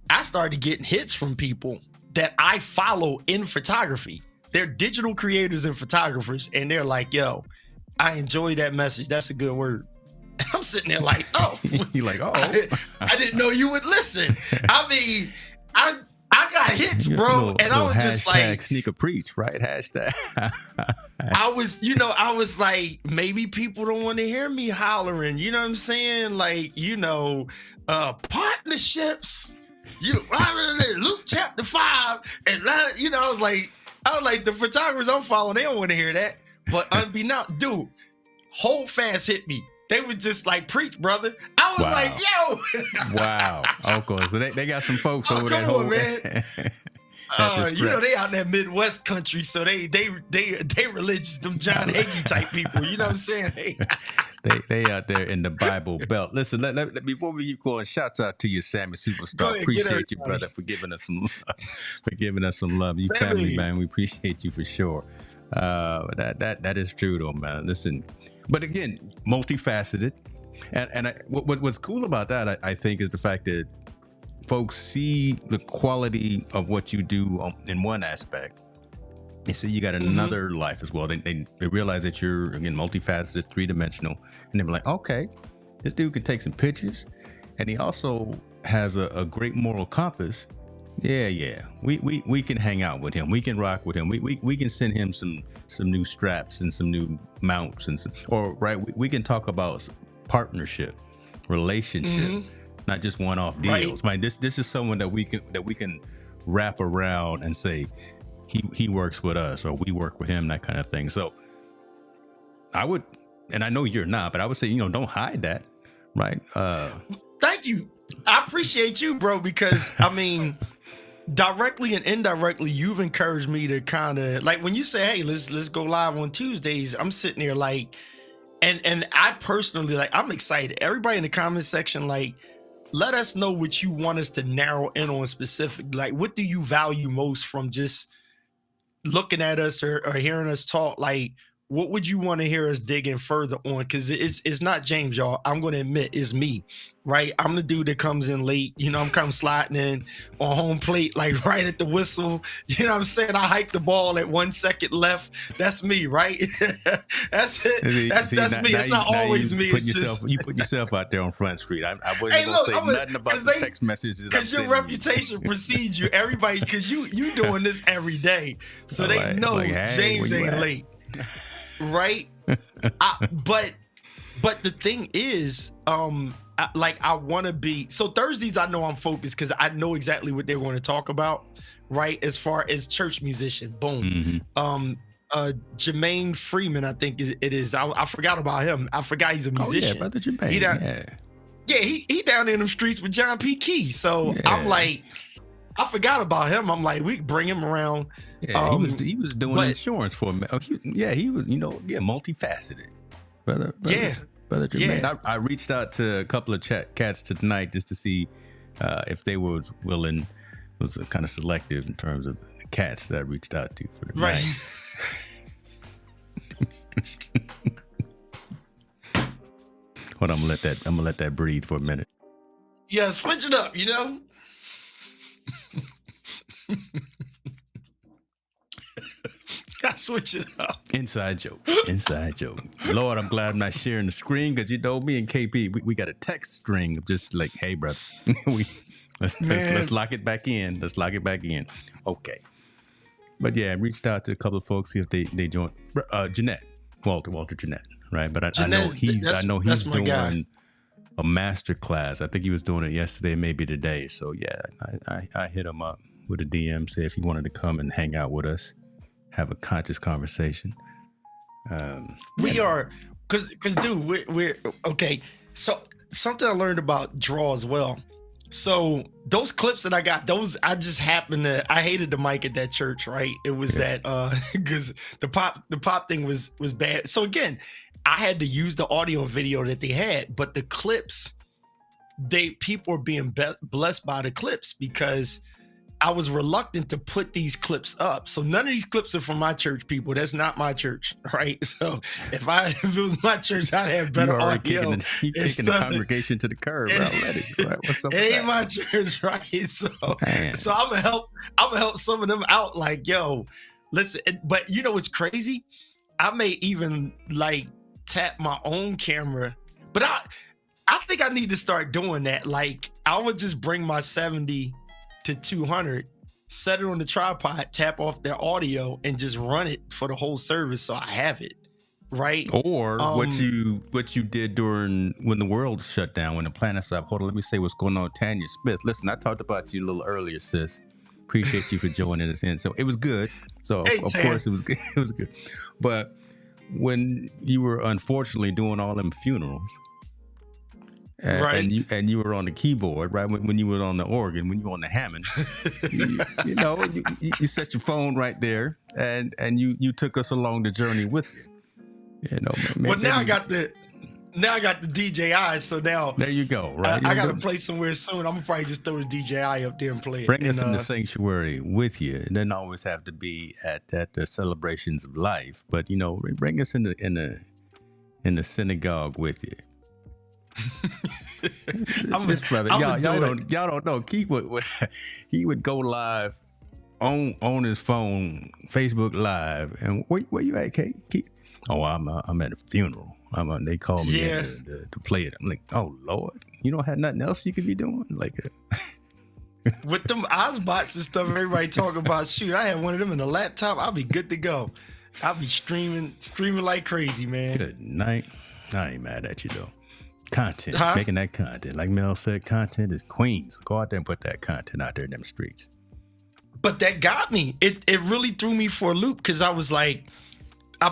I started getting hits from people that I follow in photography. They're digital creators and photographers. And they're like, yo, I enjoy that message. That's a good word. I'm sitting there like, oh, you're like, oh, I didn't know you would listen. I mean, I got hits, bro, and I was just like, sneaker preach, right? Hashtag. I was like, maybe people don't want to hear me hollering. You know what I'm saying? Like, partnerships. Luke chapter 5, and I was like, the photographers I'm following, they don't want to hear that. But unbeknownst, dude, Hold Fast hit me. They was just like, preach, brother. I was like, yo. Wow. Okay. So they got some folks over there. Come on, man. They out in that Midwest country, so they religious, them John Hagee type people. You know what I'm saying? They out there in the Bible Belt. Listen, before we keep going, shouts out to you, Sammy Superstar. Ahead, appreciate you, brother, for giving us some love. You family, man. We appreciate you for sure. That is true though, man. Listen, but again, multifaceted, and what's cool about that, I think, is the fact that folks see the quality of what you do in one aspect. They see you got another life as well. They realize that you're, again, multifaceted, three-dimensional, and they're like, okay, this dude can take some pictures, and he also has a great moral compass. Yeah, we can hang out with him. We can rock with him. We can send him some new straps and some new mounts we can talk about partnership, relationship, not just one-off deals. Right. This is someone that we can wrap around and say he works with us or we work with him, that kind of thing. So I would, and I know you're not, but I would say, don't hide that, right? Thank you. I appreciate you, bro, because I mean, directly and indirectly, you've encouraged me to kind of like when you say, "Hey, let's go live on Tuesdays." I'm sitting there like, and I personally like, I'm excited. Everybody in the comment section, like, let us know what you want us to narrow in on specific. Like, what do you value most from just looking at us or hearing us talk? Like, what would you want to hear us dig in further on? Because it's not James, y'all. I'm going to admit it's me, right? I'm the dude that comes in late. I'm come sliding in on home plate, like right at the whistle. You know what I'm saying? I hike the ball at 1 second left. That's me, right? That's it. That's me. It's not always me. It's just you put yourself out there on Front Street. I wasn't hey, gonna look, say nothing about the text messages because your reputation precedes you. Everybody, because you doing this every day, so they Like, know hey, James where you ain't at? late. Right. But the thing is, I want to be, so Thursdays I know I'm focused because I know exactly what they're going to talk about, right? As far as church musician, boom. Jermaine Freeman, I think it is. I forgot about him. I forgot he's a musician. Oh yeah, brother Jermaine. He down in them streets with John P. Key. So I'm like, I forgot about him. I'm like, we can bring him around. Yeah, he was doing insurance for me. He was, multifaceted. Brother Jermaine. Yeah. I reached out to a couple of cats tonight just to see if they were willing. Was kind of selective in terms of the cats that I reached out to for the night. Hold on, I'm gonna let that breathe for a minute. Yeah, switch it up, Gotta switch it up. Inside joke. Lord, I'm glad I'm not sharing the screen because me and KP, we got a text string of just like, hey, brother, let's lock it back in. Okay. But yeah, I reached out to a couple of folks, see if they joined. Jeanette, Walter Jeanette, right? But I know he's doing a master class. I think he was doing it yesterday, maybe today. So yeah, I hit him up with a DM, say if he wanted to come and hang out with us, have a conscious conversation. We are, because dude, we're okay. So something I learned about draw as well. So those clips that I got, I just happened to, I hated the mic at that church, right? It was that because the pop thing was bad. So again, I had to use the audio and video that they had, but the clips, people are being blessed by the clips because I was reluctant to put these clips up. So none of these clips are from my church, people. That's not my church, right? So if it was my church, I'd have better audio. You're kicking the congregation to the curb already. Right? What's up? It ain't my church, right? So I'm gonna help some of them out. Like, yo, listen. But you know what's crazy? I may even like tap my own camera, but I think I need to start doing that. Like, I would just bring my 70 to 200, set it on the tripod, tap off their audio, and just run it for the whole service so I have it, right? Or what you did during when the world shut down, when the planet stopped. Hold on, let me say what's going on, Tanya Smith. Listen, I talked about you a little earlier, sis. Appreciate you for joining us in. So it was good. So hey, of course it was good. It was good. But when you were unfortunately doing all them funerals, right, and you were on the keyboard, right? When you were on the organ, when you were on the Hammond, you set your phone right there, and you took us along the journey with you. Well, now I got the DJI, so now there you go. Right, I got to play somewhere soon. I'm gonna probably just throw the DJI up there and play it. Bring us in the sanctuary with you. It doesn't always have to be at the celebrations of life, but bring us in the synagogue with you. This brother, y'all don't know. Keith would go live on his phone, Facebook Live, and where you at, Keith? Oh, I'm at a funeral. They called me to play it. I'm like, oh Lord, you don't have nothing else you could be doing, like. With them Ozbots and stuff, everybody talking about. Shoot, I had one of them in the laptop. I'll be good to go. I'll be streaming like crazy, man. Good night. I ain't mad at you though. Content, making that content. Like Mel said, content is queen. So go out there and put that content out there in them streets. But that got me. It really threw me for a loop because I was like, I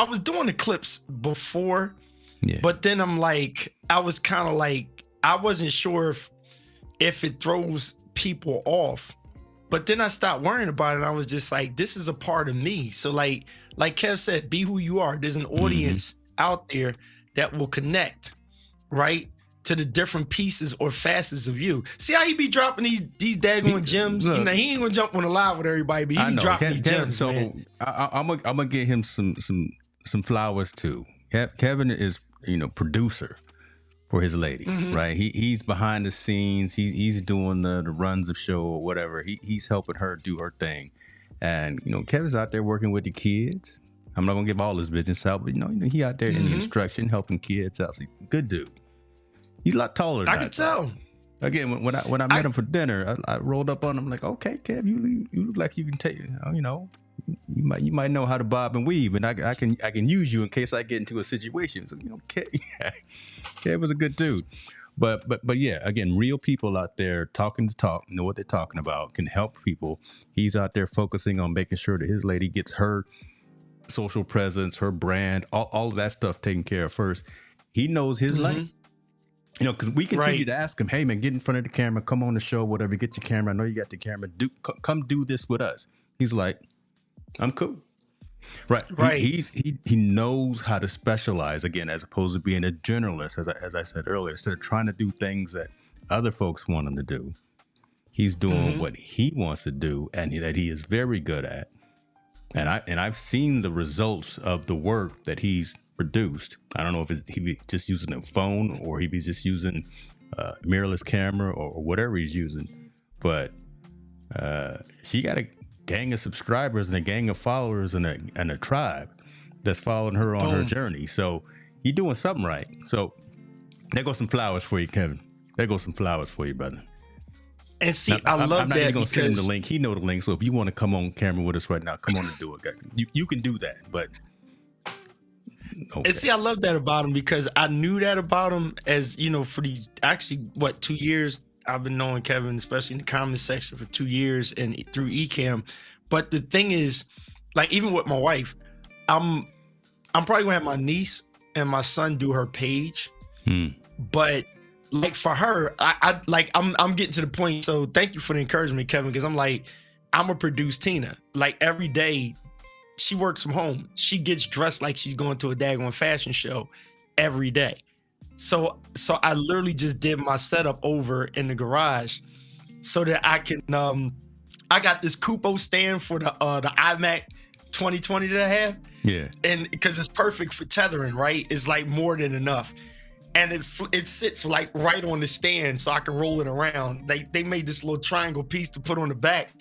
was doing the clips before, but then I'm like, I was kind of like, I wasn't sure if it throws people off But then I stopped worrying about it. And I was just like, this is a part of me. So like Kev said, be who you are. There's an audience out there that will connect, right, to the different pieces or facets of you. See how he be dropping these daggone gems? Look, you know, he ain't gonna jump on the live with everybody, but he be dropping these gems. So man. I'm gonna get him some flowers too. Kevin is, producer for his lady, right? He's behind the scenes. He's doing the runs of show or whatever. He's helping her do her thing, and Kevin's out there working with the kids. I'm not gonna give all his business out, but he out there in the instruction, helping kids out. So, good dude. He's a lot taller than I can tell. Again, when I met him for dinner, I rolled up on him like, okay, Kev, you look like you can take, you might know how to bob and weave, and I can use you in case I get into a situation. So Kev was a good dude, but yeah, again, real people out there talking the talk, know what they're talking about, can help people. He's out there focusing on making sure that his lady gets her social presence, her brand, all of that stuff taken care of first. He knows his lane. Because we continue to ask him, hey, man, get in front of the camera, come on the show, whatever, get your camera. I know you got the camera. Come do this with us. He's like, I'm cool. Right. He knows how to specialize, again, as opposed to being a generalist, as I said earlier. Instead of trying to do things that other folks want him to do, he's doing what he wants to do and that he is very good at. And I've seen the results of the work that he's produced. I don't know if he be just using a phone or he be just using mirrorless camera or whatever he's using, but she got a gang of subscribers and a gang of followers and a tribe that's following her on her journey. So you're doing something right. So there goes some flowers for you, Kevin. There goes some flowers for you, brother. And see, I love that. I'm not even gonna send him the link. He know the link. So if you want to come on camera with us right now, come on and do it. You can do that, but. Okay. And see, I love that about him because I knew that about him as, for the 2 years I've been knowing Kevin, especially in the comment section for 2 years and through Ecamm. But the thing is, like, even with my wife, I'm probably gonna have my niece and my son do her page. But like for her, I'm getting to the point. So thank you for the encouragement, Kevin, because I'm like, I'm gonna produce Tina. Like every day, she works from home. She gets dressed like she's going to a daggone fashion show every day. So I literally just did my setup over in the garage so that I can I got this Kupo stand for the iMac 2020 that I have. Yeah. And because it's perfect for tethering, right? It's like more than enough. And it sits like right on the stand so I can roll it around. They made this little triangle piece to put on the back.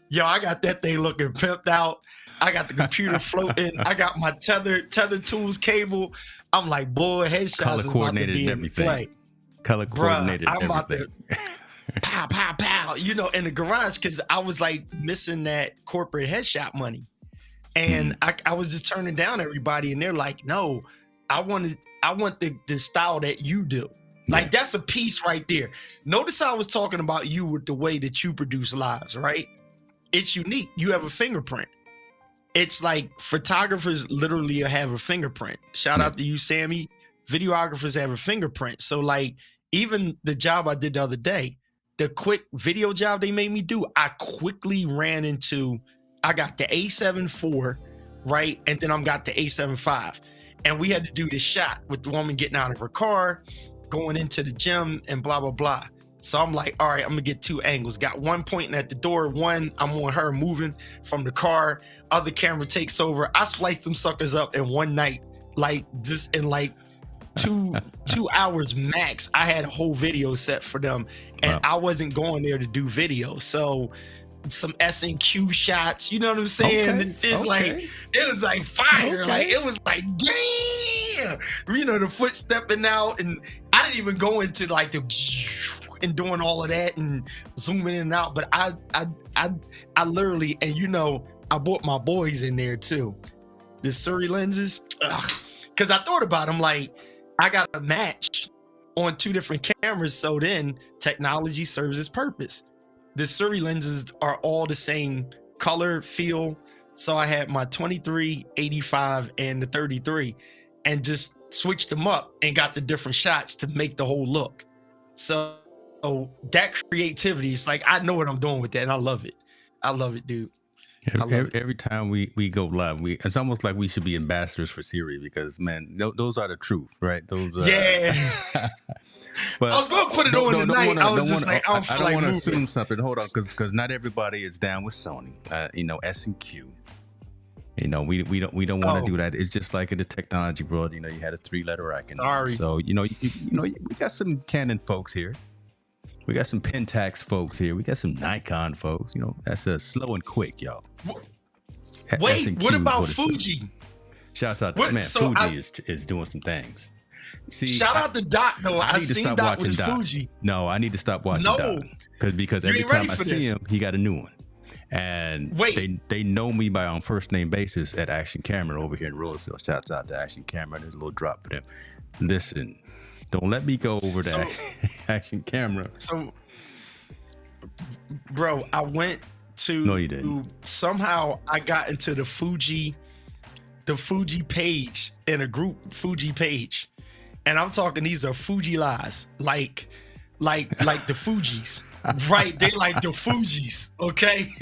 Yo, I got that thing looking pimped out. I got the computer floating. I got my tether tools cable. I'm like, boy, headshots is about to be in the play. Color coordinated I'm about everything. to pow, pow, pow, in the garage because I was like missing that corporate headshot money. And I was just turning down everybody and they're like, no, I want the style that you do. Like that's a piece right there. Notice I was talking about you with the way that you produce lives, right? It's unique. You have a fingerprint. It's like photographers literally have a fingerprint. Shout out to you, Sammy. Videographers have a fingerprint. So like even the job I did the other day, the quick video job they made me do, I quickly ran into, I got the A7 IV, right? And then I got the A7 V. And we had to do this shot with the woman getting out of her car, going into the gym and blah, blah, blah. So I'm like, all right, I'm gonna get two angles. Got one pointing at the door, one I'm on her moving from the car, other camera takes over. I spliced them suckers up in one night, like just in like two hours max. I had a whole video set for them and I wasn't going there to do video. So some S&Q shots, you know what I'm saying? It was like fire. Like it was like, damn, the foot stepping out, and I didn't even go into like the and doing all of that and zooming in and out. But I literally, and I bought my boys in there too. The Suri lenses, because I thought about them like I got a match on two different cameras, so then technology serves its purpose. The Suri lenses are all the same color, feel. So I had my 23, 85, and the 33, and just switched them up and got the different shots to make the whole look. So that creativity is like, I know what I'm doing with that, and I love it. I love it, dude. I love it. Every time we go live, it's almost like we should be ambassadors for Siri because man, those are the truth, right? Those. Yeah. But I was gonna put it on tonight. I was just like, I don't I feel don't like want to moving. assume something. Hold on, because not everybody is down with Sony. S and Q. We don't want to do that. It's just like in the technology world. You had a 3-letter acronym. Sorry. So we got some Canon folks here. We got some Pentax folks here. We got some Nikon folks. That's slow and quick, y'all. Wait, what about Fuji? Shouts out to Fuji is doing some things. See, shout out to Doc though. I need to seen stop Doc watching with Doc. Fuji. No, I need to stop watching Doc because every time I see him, he got a new one. And they know me by on first name basis at Action Camera over here in Roseville. Shouts out to Action Camera. There's a little drop for them. Listen, don't let me go over to Action Camera. So, bro, I went to. No, you didn't. Somehow I got into the Fuji page in a group Fuji page, and I'm talking these are Fuji lies, like the Fujis. Right, they like the Fujis, okay?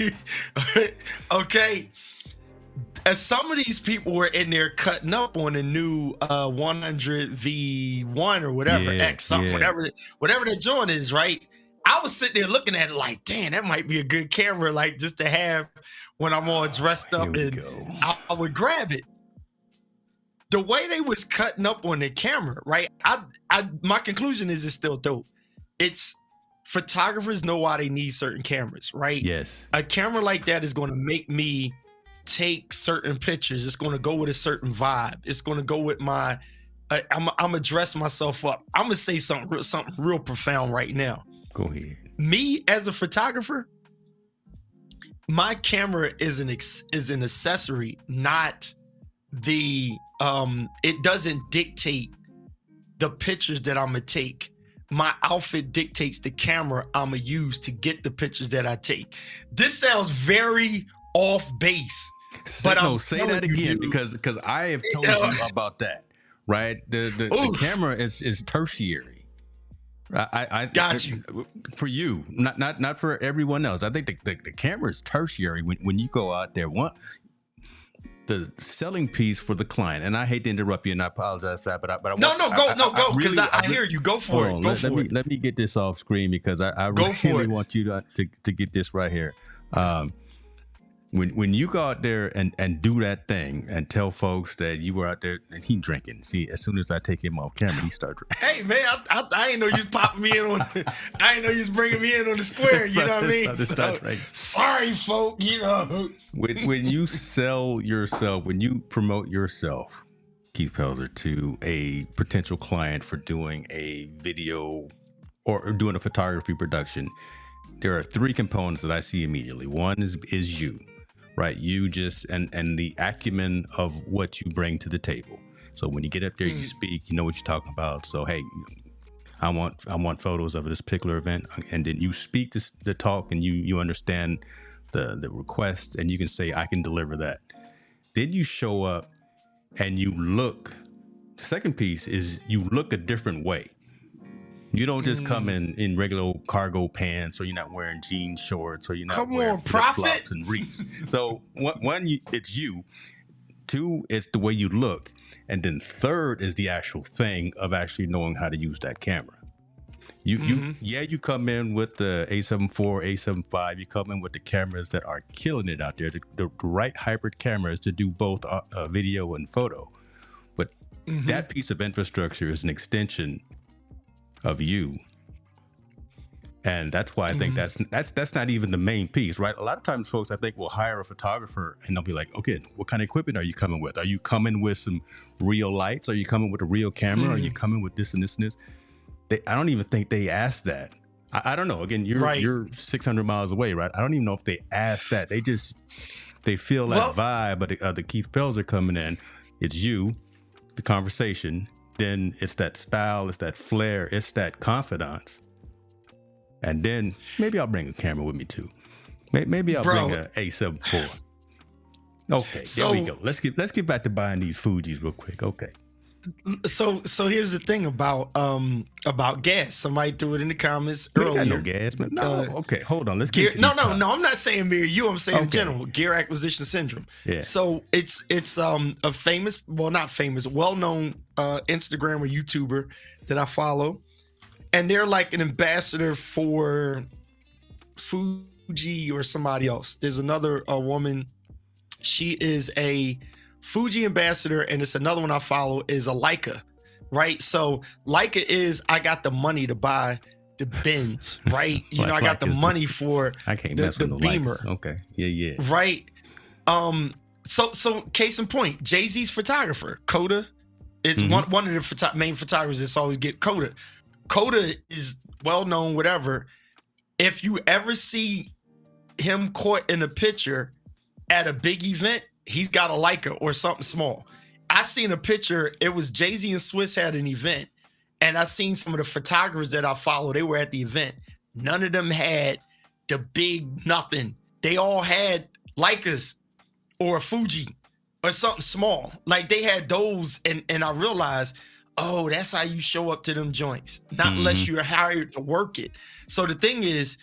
Okay. And some of these people were in there cutting up on a new 100V1 or whatever, X something, whatever the joint is, right? I was sitting there looking at it like, damn, that might be a good camera, like just to have when I'm all dressed up, and I would grab it. The way they was cutting up on the camera, right? My conclusion is it's still dope. Photographers know why they need certain cameras, right? Yes. A camera like that is going to make me take certain pictures. It's going to go with a certain vibe. It's going to go with my. I'm gonna dress myself up. I'm gonna say something real profound right now. Go ahead. Me as a photographer, my camera is an accessory, not the. It doesn't dictate the pictures that I'm gonna take. My outfit dictates the camera I'm gonna use to get the pictures that I take. This sounds very off base, but say that again because I have told you about that. Right, the camera is tertiary. I got you for you, not for everyone else. I think the camera is tertiary when you go out there. The selling piece for the client, and I hate to interrupt you, and I apologize for that, but I go because I hear you. Go for it. Let me get this off screen because I really want you to get this right here. When you go out there and do that thing and tell folks that you were out there and he drinking. See, as soon as I take him off camera, he start drinking. Hey man, I ain't know you was popping me in on. I ain't know you was bringing me in on the square. You know what I mean? Sorry, folk. When you sell yourself, when you promote yourself, Keith Pelzer, to a potential client for doing a video or doing a photography production, there are 3 components that I see immediately. One is you. Right, you just and the acumen of what you bring to the table. So when you get up there, you speak, you know what you're talking about. So hey, I want photos of this particular event, and then you speak the talk, and you understand the request, and you can say I can deliver that. Then you show up, and you look. The second piece is you look a different way. You don't just come in regular old cargo pants, or you're not wearing jean shorts, or you're not wearing flip-flops and reefs. So one, it's you. 2, it's the way you look. And then 3rd is the actual thing of actually knowing how to use that camera. You come in with the A7 IV, A7 V. You come in with the cameras that are killing it out there, the right hybrid cameras to do both video and photo. But that piece of infrastructure is an extension of you, and that's why I think that's not even the main piece, right? A lot of times folks, I think, will hire a photographer and they'll be like, okay, what kind of equipment are you coming with? Are you coming with some real lights? Are you coming with a real camera? Are you coming with this and this and this? I don't even think they ask that. I don't know. Again, you're 600 miles away, right? I don't even know if they ask that. They feel that vibe of the Keith Pelzer coming in. It's you, the conversation. Then it's that style, it's that flair, it's that confidence. And then maybe I'll bring a camera with me too. Maybe I'll bring a A7 IV. Okay, there we go. Let's get back to buying these Fujis real quick. Okay. So here's the thing about gas. Somebody threw it in the comments We ain't got no earlier. gas, man. No, okay, hold on. Let's Gear, get to no, these no, topics. no. I'm not saying me or you. I'm saying in Okay. general, gear acquisition syndrome. Yeah. So it's a famous, well, not famous, well-known Instagram or YouTuber that I follow, and they're like an ambassador for Fuji or somebody else. There's another woman. She is a Fuji ambassador, and it's another one I follow is a Leica, right? So Leica is I got the money to buy the Benz, right? You know, I got the money for I can't mess the with no Beamer, Likers. Okay, yeah. right? So case in point, Jay-Z's photographer, Coda, is one of the main photographers that's always get Coda. Coda is well known, whatever. If you ever see him caught in a picture at a big event, he's got a Leica or something small. I seen a picture, it was Jay-Z and Swiss had an event, and I seen some of the photographers that I follow, they were at the event. None of them had the big nothing. They all had Leicas or a Fuji or something small. Like they had those, and I realized, oh, that's how you show up to them joints. Not unless you're hired to work it. So the thing is,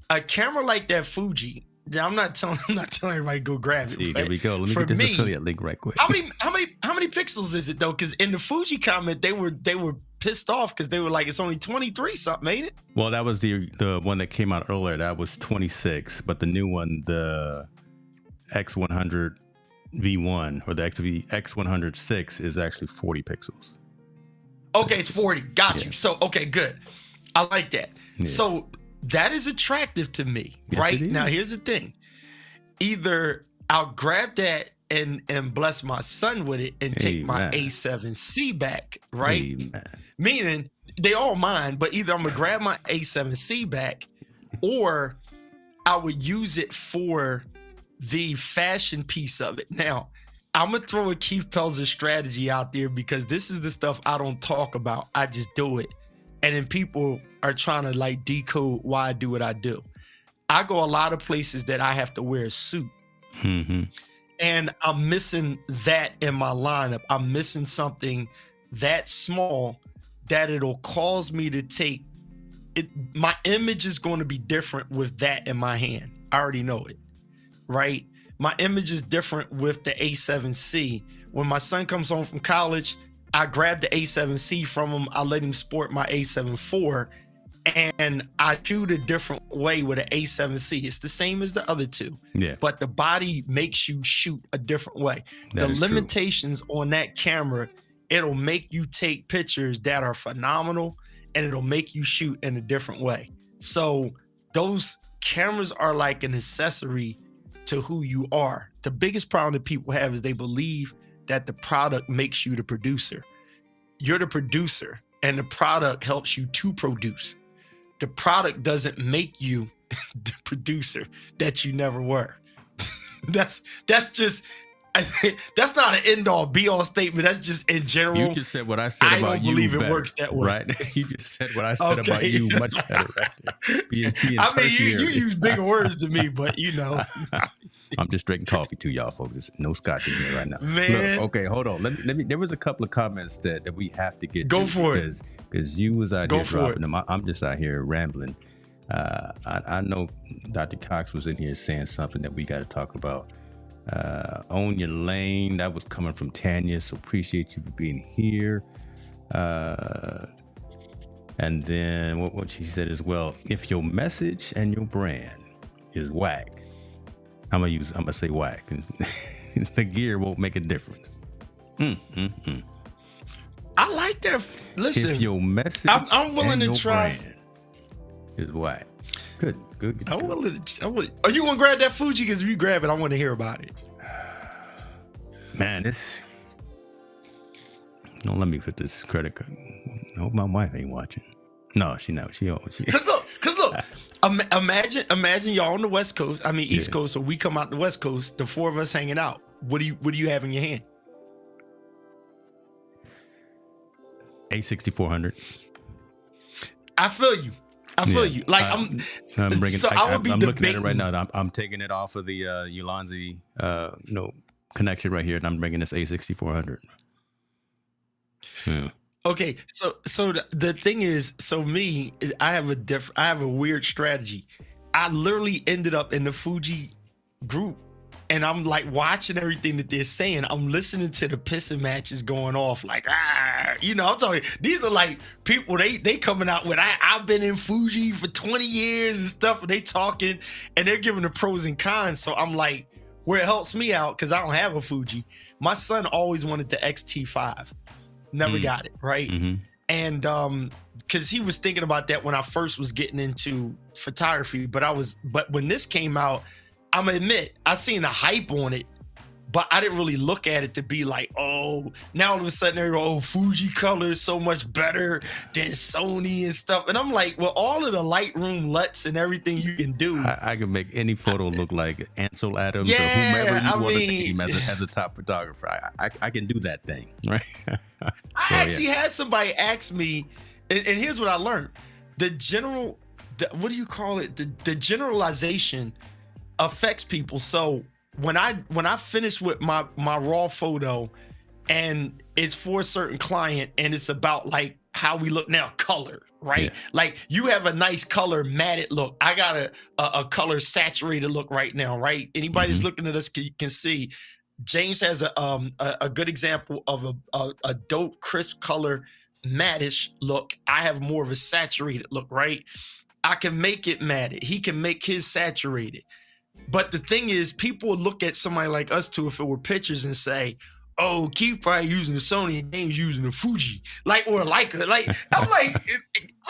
a camera like that Fuji, now I'm not telling everybody to go grab it. See, there we go. Let me for get this me, affiliate link right quick. How many pixels is it though? Because in the Fuji comment, they were pissed off because they were like, it's only 23 something, ain't it? Well, that was the one that came out earlier. That was 26, but the new one, the X100 V1 or the X106 is actually 40 pixels. Okay, it's 40. Got Yeah. you. So, okay, good. I like that. Yeah. So that is attractive to me, Yes, right? it is. Now, here's the thing. Either I'll grab that and bless my son with it and take my Amen. A7C back, right? Amen. Meaning they all mine, but either I'm gonna grab my A7C back or I would use it for the fashion piece of it. Now, I'm gonna throw a Keith Pelzer strategy out there because this is the stuff I don't talk about. I just do it. And then people are trying to like decode why I do what I do. I go a lot of places that I have to wear a suit. Mm-hmm. And I'm missing that in my lineup. I'm missing something that small that it'll cause me to take it. My image is going to be different with that in my hand. I already know it, right? My image is different with the A7C. When my son comes home from college, I grab the A7C from him. I let him sport my A7 IV, and I shoot a different way with an A7C. It's the same as the other two, Yeah. but the body makes you shoot a different way. That The is true. limitations on that camera, it'll make you take pictures that are phenomenal, and it'll make you shoot in a different way. So those cameras are like an accessory to who you are. The biggest problem that people have is they believe that the product makes you the producer. You're the producer, and the product helps you to produce. The product doesn't make you the producer that you never were. That's just that's not an end all be all statement. That's just in general. You just said what I said I about don't you. believe it better, works that way. right? You just said what I said about Okay. you much better. Right there. Being I mean, you tertiary. use bigger words to me, but you know, I'm just drinking coffee too, y'all folks. There's no scotch in here right now. Man. Look, okay, hold on. Let me. There was a couple of comments that we have to get Go to for it. because you was out Go here for dropping it. them. I'm just out here rambling. I know Dr. Cox was in here saying something that we got to talk about. Own your lane. That was coming from Tanya, so appreciate you for being here. And then what she said as well, if your message and your brand is whack, I'm gonna say whack, and the gear won't make a difference. I like that. Listen, If your message I'm willing and to your try. brand is whack, good. I'm willing to. Are you gonna grab that Fuji? Because if you grab it, I want to hear about it. Man, this. Don't let me put this credit card. I hope my wife ain't watching. No, she knows. She. Cause look. Imagine y'all on the West Coast. I mean East Coast. So we come out the West Coast. The four of us hanging out. What do you have in your hand? A6400. I feel you. You. Like I'm bringing. So I would be I'm looking at it right debating. now. I'm taking it off of the Ulanzi, connection right here, and I'm bringing this A6400. Yeah. Okay, so the thing is, so me, I have a weird strategy. I literally ended up in the Fuji group, and I'm like watching everything that they're saying. I'm listening to the pissing matches going off, like I'm talking. These are like people they coming out with I've been in Fuji for 20 years and stuff, and they talking and they're giving the pros and cons. So I'm like, where it helps me out because I don't have a Fuji. My son always wanted the XT5. Never got it, right? Mm-hmm. And because he was thinking about that when I first was getting into photography, but when this came out, I'm gonna admit I seen the hype on it, but I didn't really look at it to be like, oh, now all of a sudden everybody, Fuji color is so much better than Sony and stuff. And I'm like, well, all of the Lightroom LUTs and everything you can do. I can make any photo look like Ansel Adams Yeah, or whomever you I want to mean- name as a top photographer. I can do that thing, right? I actually had somebody ask me, and here's what I learned: what do you call it? The generalization affects people. So when I finish with my raw photo, and it's for a certain client, and it's about like how we look now, color, right? Yeah. Like you have a nice color matted look. I got a color saturated look right now, right? Anybody that's looking at us can see. James has a good example of a dope, crisp color, mattish look. I have more of a saturated look, right? I can make it matted. He can make his saturated. But the thing is, people would look at somebody like us too, if it were pictures, and say, oh, Keith probably using the Sony and James using the Fuji, or Leica. Like, I'm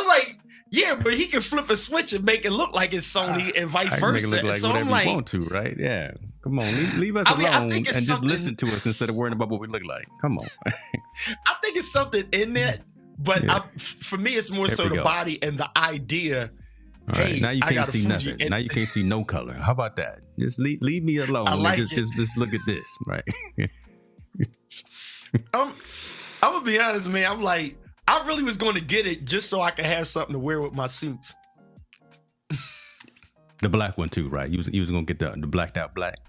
like, yeah, but he can flip a switch and make it look like it's Sony and vice I can make it versa. look like And so whatever I'm like, you want to, right? Yeah. Come on, leave us I mean, I alone think and it's just listen something- to us instead of worrying about what we look like. Come on. I think it's something in that, but Yeah. for me, it's more There so we the go. body and the idea. All right, Hey, now you I can't got a see Fuji, nothing. and- Now you can't see no color. How about that? Just leave me alone. I like and it. just look at this, right? I'm gonna be honest, man. I'm like, I really was going to get it just so I could have something to wear with my suits. The black one too, right? You was gonna get the blacked out black,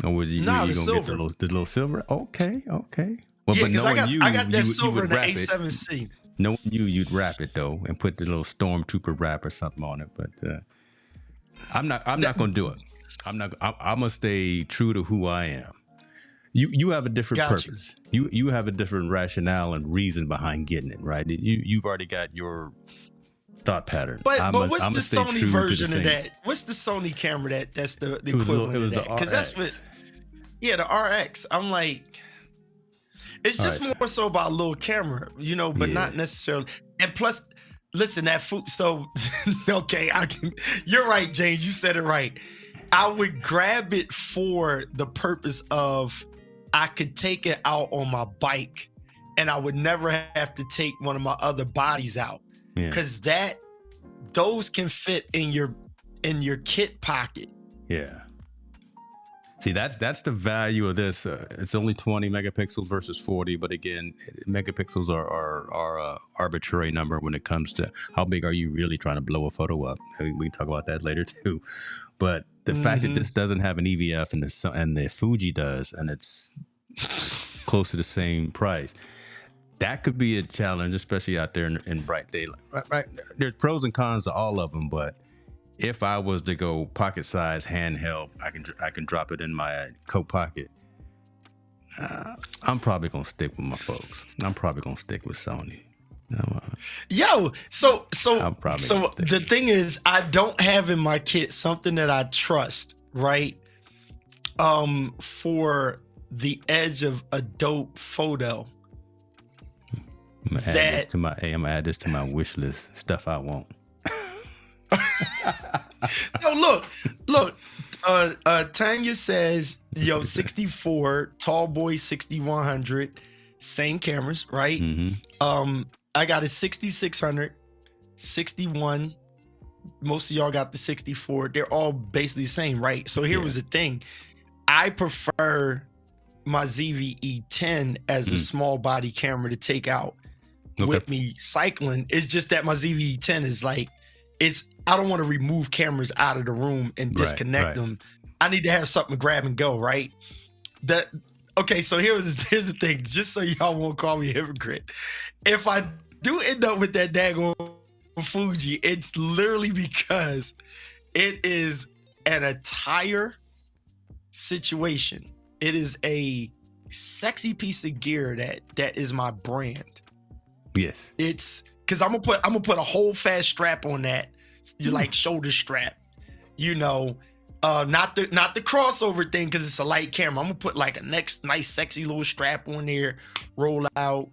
or was you Nah, you the gonna get silver. the little silver? Okay. Well, Yeah, but because I got you that silver in would the wrap it. A7C. Knowing you'd wrap it though, and put the little stormtrooper wrap or something on it. But I'm not gonna do it. I'm gonna stay true to who I am. You have a different Got you. purpose. You have a different rationale and reason behind getting it, right? You've already got your thought pattern. But what's I'ma the stay Sony true to the version of same. that? What's the Sony camera that's the It was equivalent it was of the that? Because that's what. RX. Yeah, the RX. I'm like, it's just Alright. more so about a little camera, but not Yeah. necessarily. And plus, listen, that food. So, okay, you're right, James. You said it right. I would grab it for the purpose of I could take it out on my bike, and I would never have to take one of my other bodies out, Yeah. because those can fit in your kit pocket. Yeah. See, that's the value of this. It's only 20 megapixels versus 40, but again, megapixels are a arbitrary number when it comes to how big are you really trying to blow a photo up. I mean, we can talk about that later too. But the fact that this doesn't have an EVF and the Fuji does, and it's close to the same price, that could be a challenge, especially out there in bright daylight. Right? There's pros and cons to all of them, but if I was to go pocket size handheld, I can drop it in my coat pocket. I'm probably gonna stick with my folks. I'm probably gonna stick with Sony. Yo, so I'll probably stick the with thing is, I don't have in my kit something that I trust, right? For the edge of a dope photo. I'm gonna add this to my wish list. Stuff I want. No, look. Tanya says, yo, 64, tall boy 6100, same cameras, right? Mm-hmm. I got a 6600, 61. Most of y'all got the 64. They're all basically the same, right? So here was the thing. I prefer my ZVE 10 as a small body camera to take out with me cycling. It's just that my ZVE 10 is like, I don't want to remove cameras out of the room and disconnect them. I need to have something to grab and go, right? okay, so here's the thing, just so y'all won't call me a hypocrite. If I do end up with that daggone Fuji, it's literally because it is an attire situation. It is a sexy piece of gear that is my brand. Yes. It's because I'm gonna put a whole fast strap on that, like shoulder strap. You know, not the crossover thing because it's a light camera. I'm gonna put like a nice sexy little strap on there, roll out,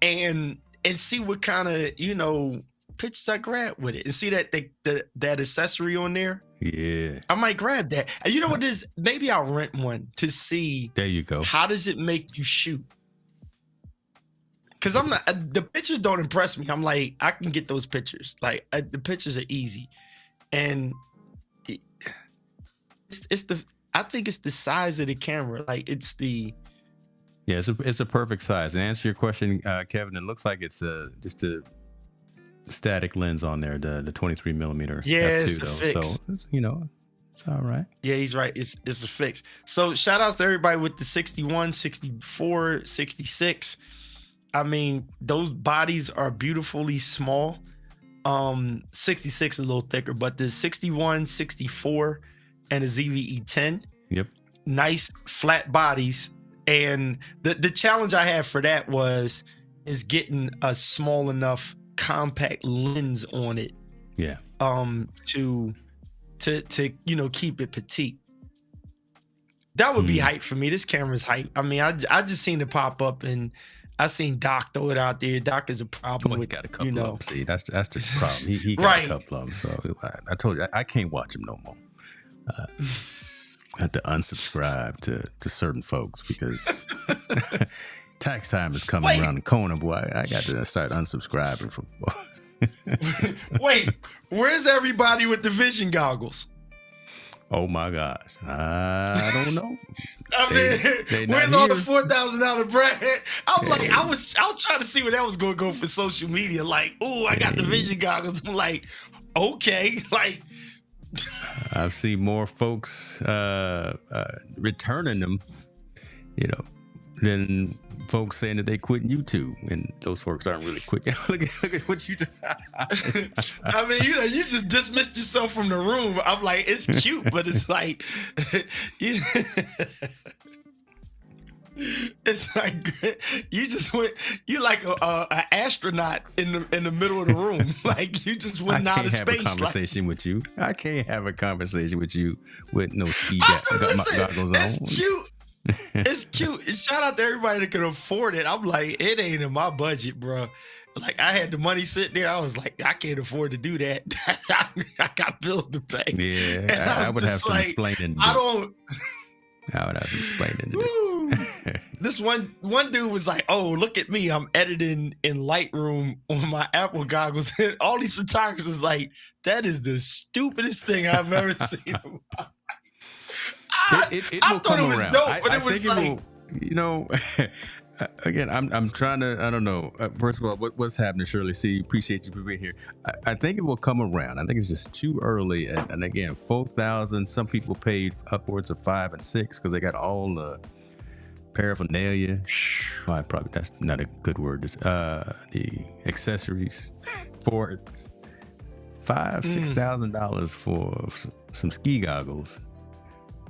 and see what kind of, you know, pictures I grab with it, and see that that accessory on there. Yeah, I might grab that. And you know what it is? Maybe I'll rent one to see. there you go. How does it make you shoot? Because I'm not, the pictures don't impress me. I'm like, I can get those pictures. Like the pictures are easy, and I think it's the size of the camera. Like it's the. Yeah, it's a perfect size. And answer your question, Kevin, it looks like it's just a static lens on there, the 23 millimeter. Yeah, f2, it's a though. fix. So it's, you know, it's all right. Yeah, he's right. It's a fix. So shout outs to everybody with the 61, 64, 66. I mean, those bodies are beautifully small. 66 is a little thicker, but the 61, 64, and a ZVE 10. Yep. Nice flat bodies. And the challenge I had for that is getting a small enough compact lens on it. Yeah. To you know, keep it petite. That would be hype for me. This camera's hype. I mean, I just seen it pop up, and I seen Doc throw it out there. Doc is a problem. He with, got a couple you know. of them. See, that's just the problem. He got Right. a couple of them. So I told you I can't watch him no more. I have to unsubscribe to certain folks because tax time is coming around the corner, boy. I got to start unsubscribing from. Wait, where's everybody with the vision goggles? Oh my gosh, I don't know. I mean, where's all the $4,000 brand? I'm like, I was trying to see where that was going to go for social media. Like, oh, I got the vision goggles. I'm like, okay, like. I've seen more folks returning them, you know, than folks saying that they quit YouTube, and those folks aren't really quitting. look at what you do. I mean, you know, you just dismissed yourself from the room. I'm like, it's cute, but it's like, it's like you just went. You like a astronaut in the middle of the room. Like you just went out of space. I can't have a conversation with you. I can't have a conversation with you with no ski goggles on. It's cute. It's cute. Shout out to everybody that can afford it. I'm like, it ain't in my budget, bro. Like I had the money sitting there. I was like, I can't afford to do that. I got bills to pay. Yeah, I would have some explaining. I would have some explaining to do. This one dude was like, oh, look at me, I'm editing in Lightroom on my Apple goggles. And all these photographers was like, that is the stupidest thing I've ever seen. I thought it was dope, but it was like, you know, again, I'm trying to, I don't know. First of all, what's happening, Shirley? See, appreciate you for being here. I think it will come around. I think it's just too early. And again, 4,000. Some people paid upwards of 5 and 6 because they got all the paraphernalia. Well, probably that's not a good word. The accessories for $5,000-$6,000 for some ski goggles.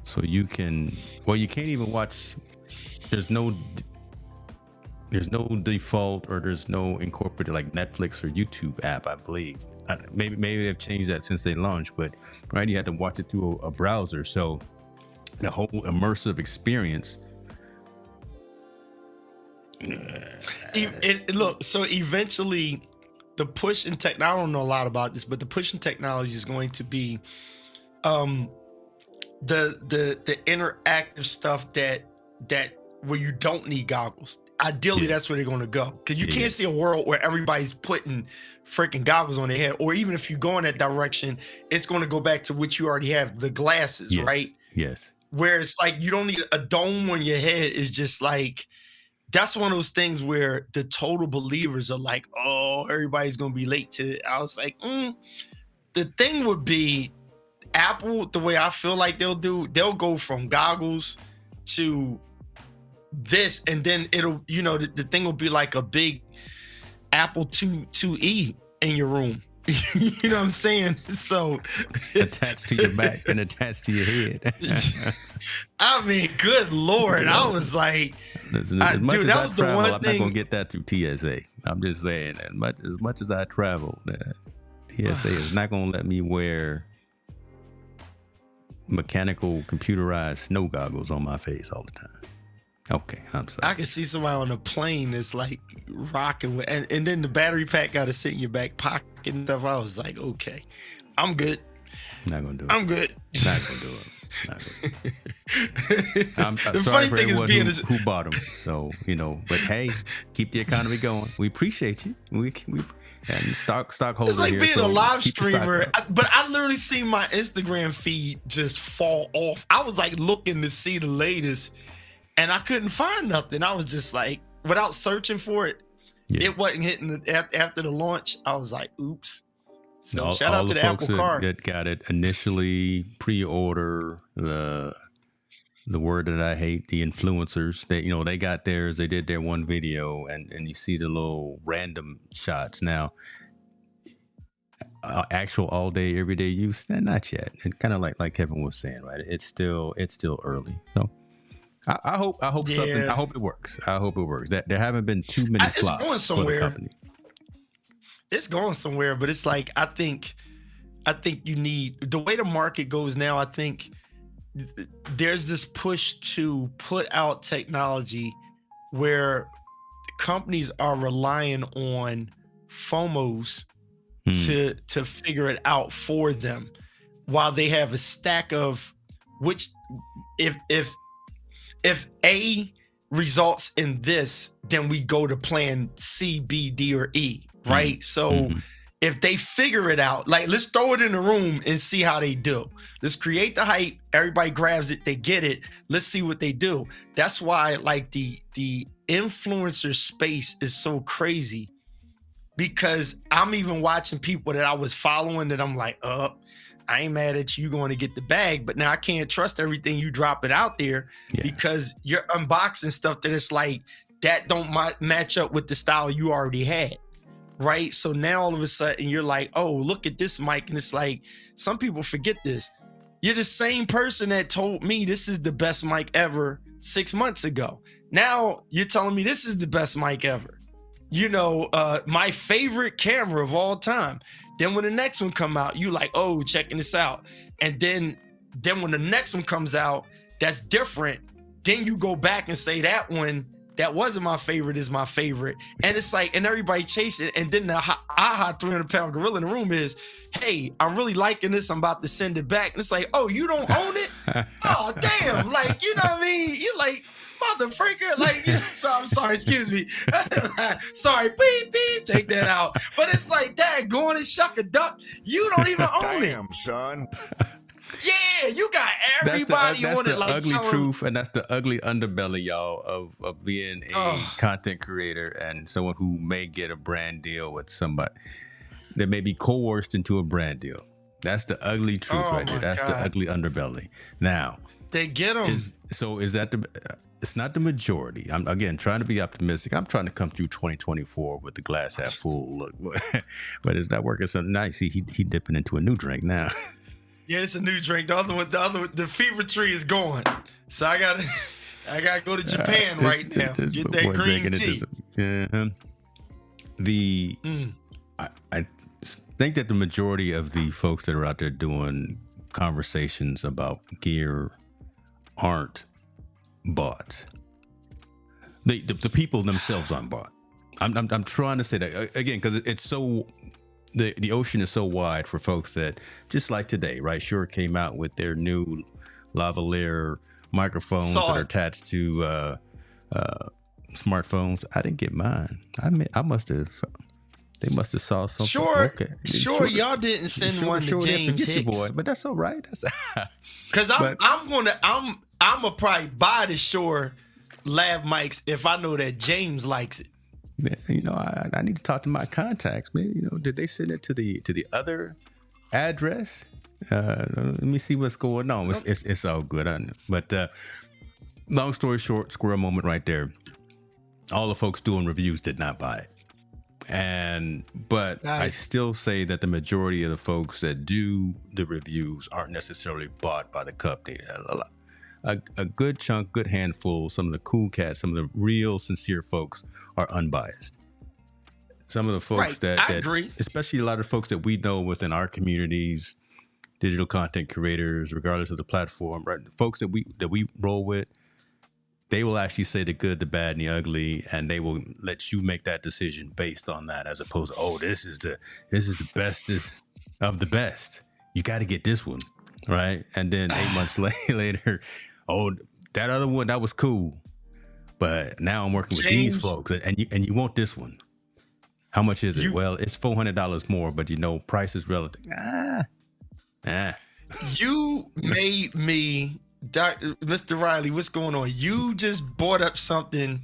So you can, well, you can't even watch. There's no default, or there's no incorporated like Netflix or YouTube app, I believe. Maybe they've changed that since they launched, but right, you had to watch it through a browser. So the whole immersive experience. Look, so eventually the push in tech, I don't know a lot about this, but the push in technology is going to be the interactive stuff that where you don't need goggles. Ideally, that's where they're going to go, because you can't see a world where everybody's putting freaking goggles on their head. Or even if you go in that direction, it's going to go back to what you already have, the glasses, right? Yes. Where it's like you don't need a dome on your head. Is just like, that's one of those things where the total believers are like, oh, everybody's going to be late to it. I was like, the thing would be Apple, the way I feel like they'll go from goggles to this, and then it'll, the thing will be like a big Apple IIe in your room. You know what I'm saying? So attached to your back and attached to your head. I mean, good Lord. I was like, as dude, that was the travel, one I'm thing. not gonna get that through TSA. I'm just saying, as much as I travel, TSA is not gonna let me wear mechanical computerized snow goggles on my face all the time. Okay, I'm sorry. I can see somebody on a plane that's like rocking with, and then the battery pack got to sit in your back pocket and stuff. I was like, okay, I'm good. Not gonna do it. I'm good. Not gonna do it. Not gonna do it. I'm The sorry funny for thing is everyone who bought them. So, but hey, keep the economy going. We appreciate you. We and stockholder It's like here, being so a live keep the stock streamer, up. but I literally seen my Instagram feed just fall off. I was like looking to see the latest, and I couldn't find nothing. I was just like, without searching for it, it wasn't hitting after the launch. I was like, oops. So shout out to the Apple Car that got it initially pre-order. The word that I hate, the influencers, they got theirs, they did their one video, and you see the little random shots. Now, actual all day, everyday use, not yet. And kind of like Kevin was saying, right? It's still early. So I hope something. I hope it works. That there haven't been too many flops for the company. It's going somewhere, but it's like I think you need, the way the market goes now. I think there's this push to put out technology where companies are relying on FOMOs to figure it out for them, while they have a stack of which, if A results in this, then we go to plan C, B, D, or E, right? So if they figure it out, like, let's throw it in the room and see how they do. Let's create the hype. Everybody grabs it. They get it. Let's see what they do. That's why, like, the influencer space is so crazy, because I'm even watching people that I was following that I'm like, I ain't mad at you going to get the bag, but now I can't trust everything you drop it out there because you're unboxing stuff that it's like, that don't match up with the style you already had. Right. So now all of a sudden you're like, oh, look at this mic. And it's like, some people forget this. You're the same person that told me this is the best mic ever 6 months ago. Now you're telling me this is the best mic ever. My favorite camera of all time. Then when the next one come out, you like, oh, checking this out. And then when the next one comes out, that's different. Then you go back and say that one that wasn't my favorite is my favorite. And it's like, and everybody chasing it. And then the aha 300-pound gorilla in the room is, hey, I'm really liking this. I'm about to send it back. And it's like, oh, you don't own it? Oh, damn. Like, you know what I mean? You're like, motherfucker. Like, so I'm sorry, excuse me. Sorry, beep, beep, take that out. But it's like, dad, going and shuck a duck. You don't even own it. Damn, son. Yeah, you got everybody on it. Like, that's the ugly truth, and that's the ugly underbelly, y'all, of being a content creator and someone who may get a brand deal with somebody that may be coerced into a brand deal. That's the ugly truth right there. That's the ugly underbelly. Now, they get them. Is that it's not the majority. I'm, again, trying to be optimistic. I'm trying to come through 2024 with the glass half full look, but it's not working so nice. He dipping into a new drink now. Yeah, it's a new drink. The other one, the fever tree is gone. So I gotta go to Japan right now. Get that green tea. I think that the majority of the folks that are out there doing conversations about gear aren't bought. The people themselves aren't bought. I'm trying to say that again because it's so. The ocean is so wide for folks that, just like today, right? Shure came out with their new lavalier microphones that are attached to smartphones. I didn't get mine. I must have. They must have saw something. Sure, y'all didn't send one to James Hicks, boy, but that's all right. Because I'm gonna probably buy the Shure lav mics if I know that James likes it. I need to talk to my contacts. Maybe, did they send it to the other address? Let me see what's going on. It's all good. I know. But long story short, squirrel moment right there. All the folks doing reviews did not buy it. But I still say that the majority of the folks that do the reviews aren't necessarily bought by the company. A good chunk, good handful, some of the cool cats, some of the real sincere folks are unbiased. Some of the folks that agree. Especially a lot of folks that we know within our communities, digital content creators, regardless of the platform, right? Folks that we roll with, they will actually say the good, the bad, and the ugly, and they will let you make that decision based on that, as opposed to, oh, this is the bestest of the best. You got to get this one, right? And then 8 months later, oh, that other one, that was cool, but now I'm working with these folks, and you want this one. How much is it? Well, it's $400 more, but price is relative. You made me. Mr. Riley, what's going on? You just brought up something.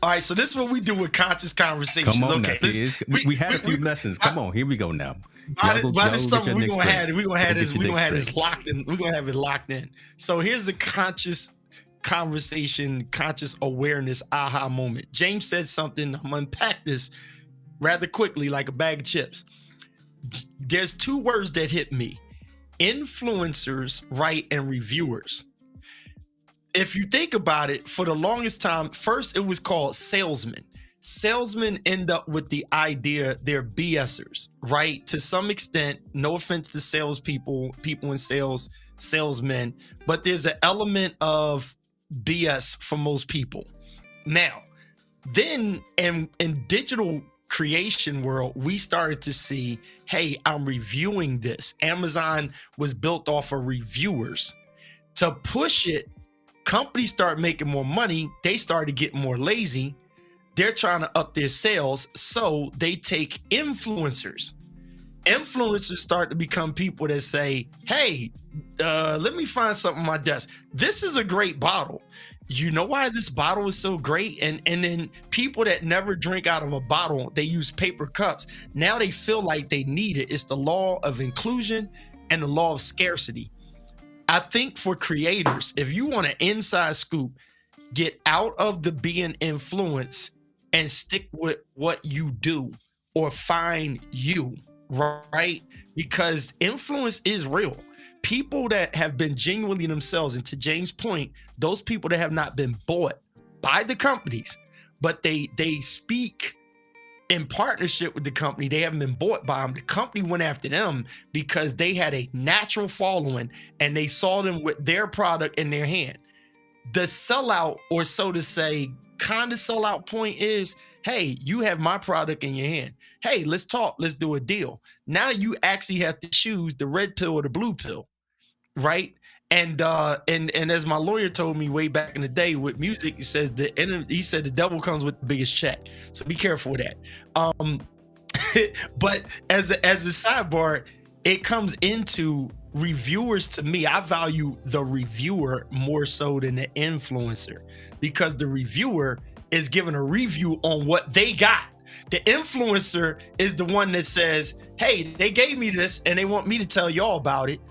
All right, so this is what we do with conscious conversations. Come on, okay, we had a few lessons. Come on, here we go now. By this summer, we're gonna have this locked in. We're gonna have it locked in. So here's the conscious conversation, conscious awareness aha moment. James said something. I'm gonna unpack this rather quickly, like a bag of chips. There's two words that hit me: influencers, right, and reviewers. If you think about it, for the longest time, first it was called salesmen. Salesmen end up with the idea they're BSers, right? To some extent, no offense to salespeople, people in sales, salesmen, but there's an element of BS for most people. Now, then in digital creation world, we started to see, hey, I'm reviewing this. Amazon was built off of reviewers. To push it, companies start making more money. They started getting more lazy. They're trying to up their sales, so they take influencers. Influencers start to become people that say, hey, let me find something on my desk. This is a great bottle. You know why this bottle is so great? And then people that never drink out of a bottle, they use paper cups. Now they feel like they need it. It's the law of inclusion and the law of scarcity. I think for creators, if you want an inside scoop, get out of the being influenced and stick with what you do, or find you, right? Because influence is real. People that have been genuinely themselves, and to James' point, those people that have not been bought by the companies, but they speak in partnership with the company, they haven't been bought by them. The company went after them because they had a natural following and they saw them with their product in their hand. The sellout, or so to say, kind of sellout point is, hey, you have my product in your hand. Hey, let's talk. Let's do a deal. Now you actually have to choose the red pill or the blue pill, right? And as my lawyer told me way back in the day with music, he said the devil comes with the biggest check. So be careful with that. But as a sidebar, it comes into reviewers. To me, I value the reviewer more so than the influencer, because the reviewer is giving a review on what they got. The influencer is the one that says, hey, they gave me this and they want me to tell y'all about it.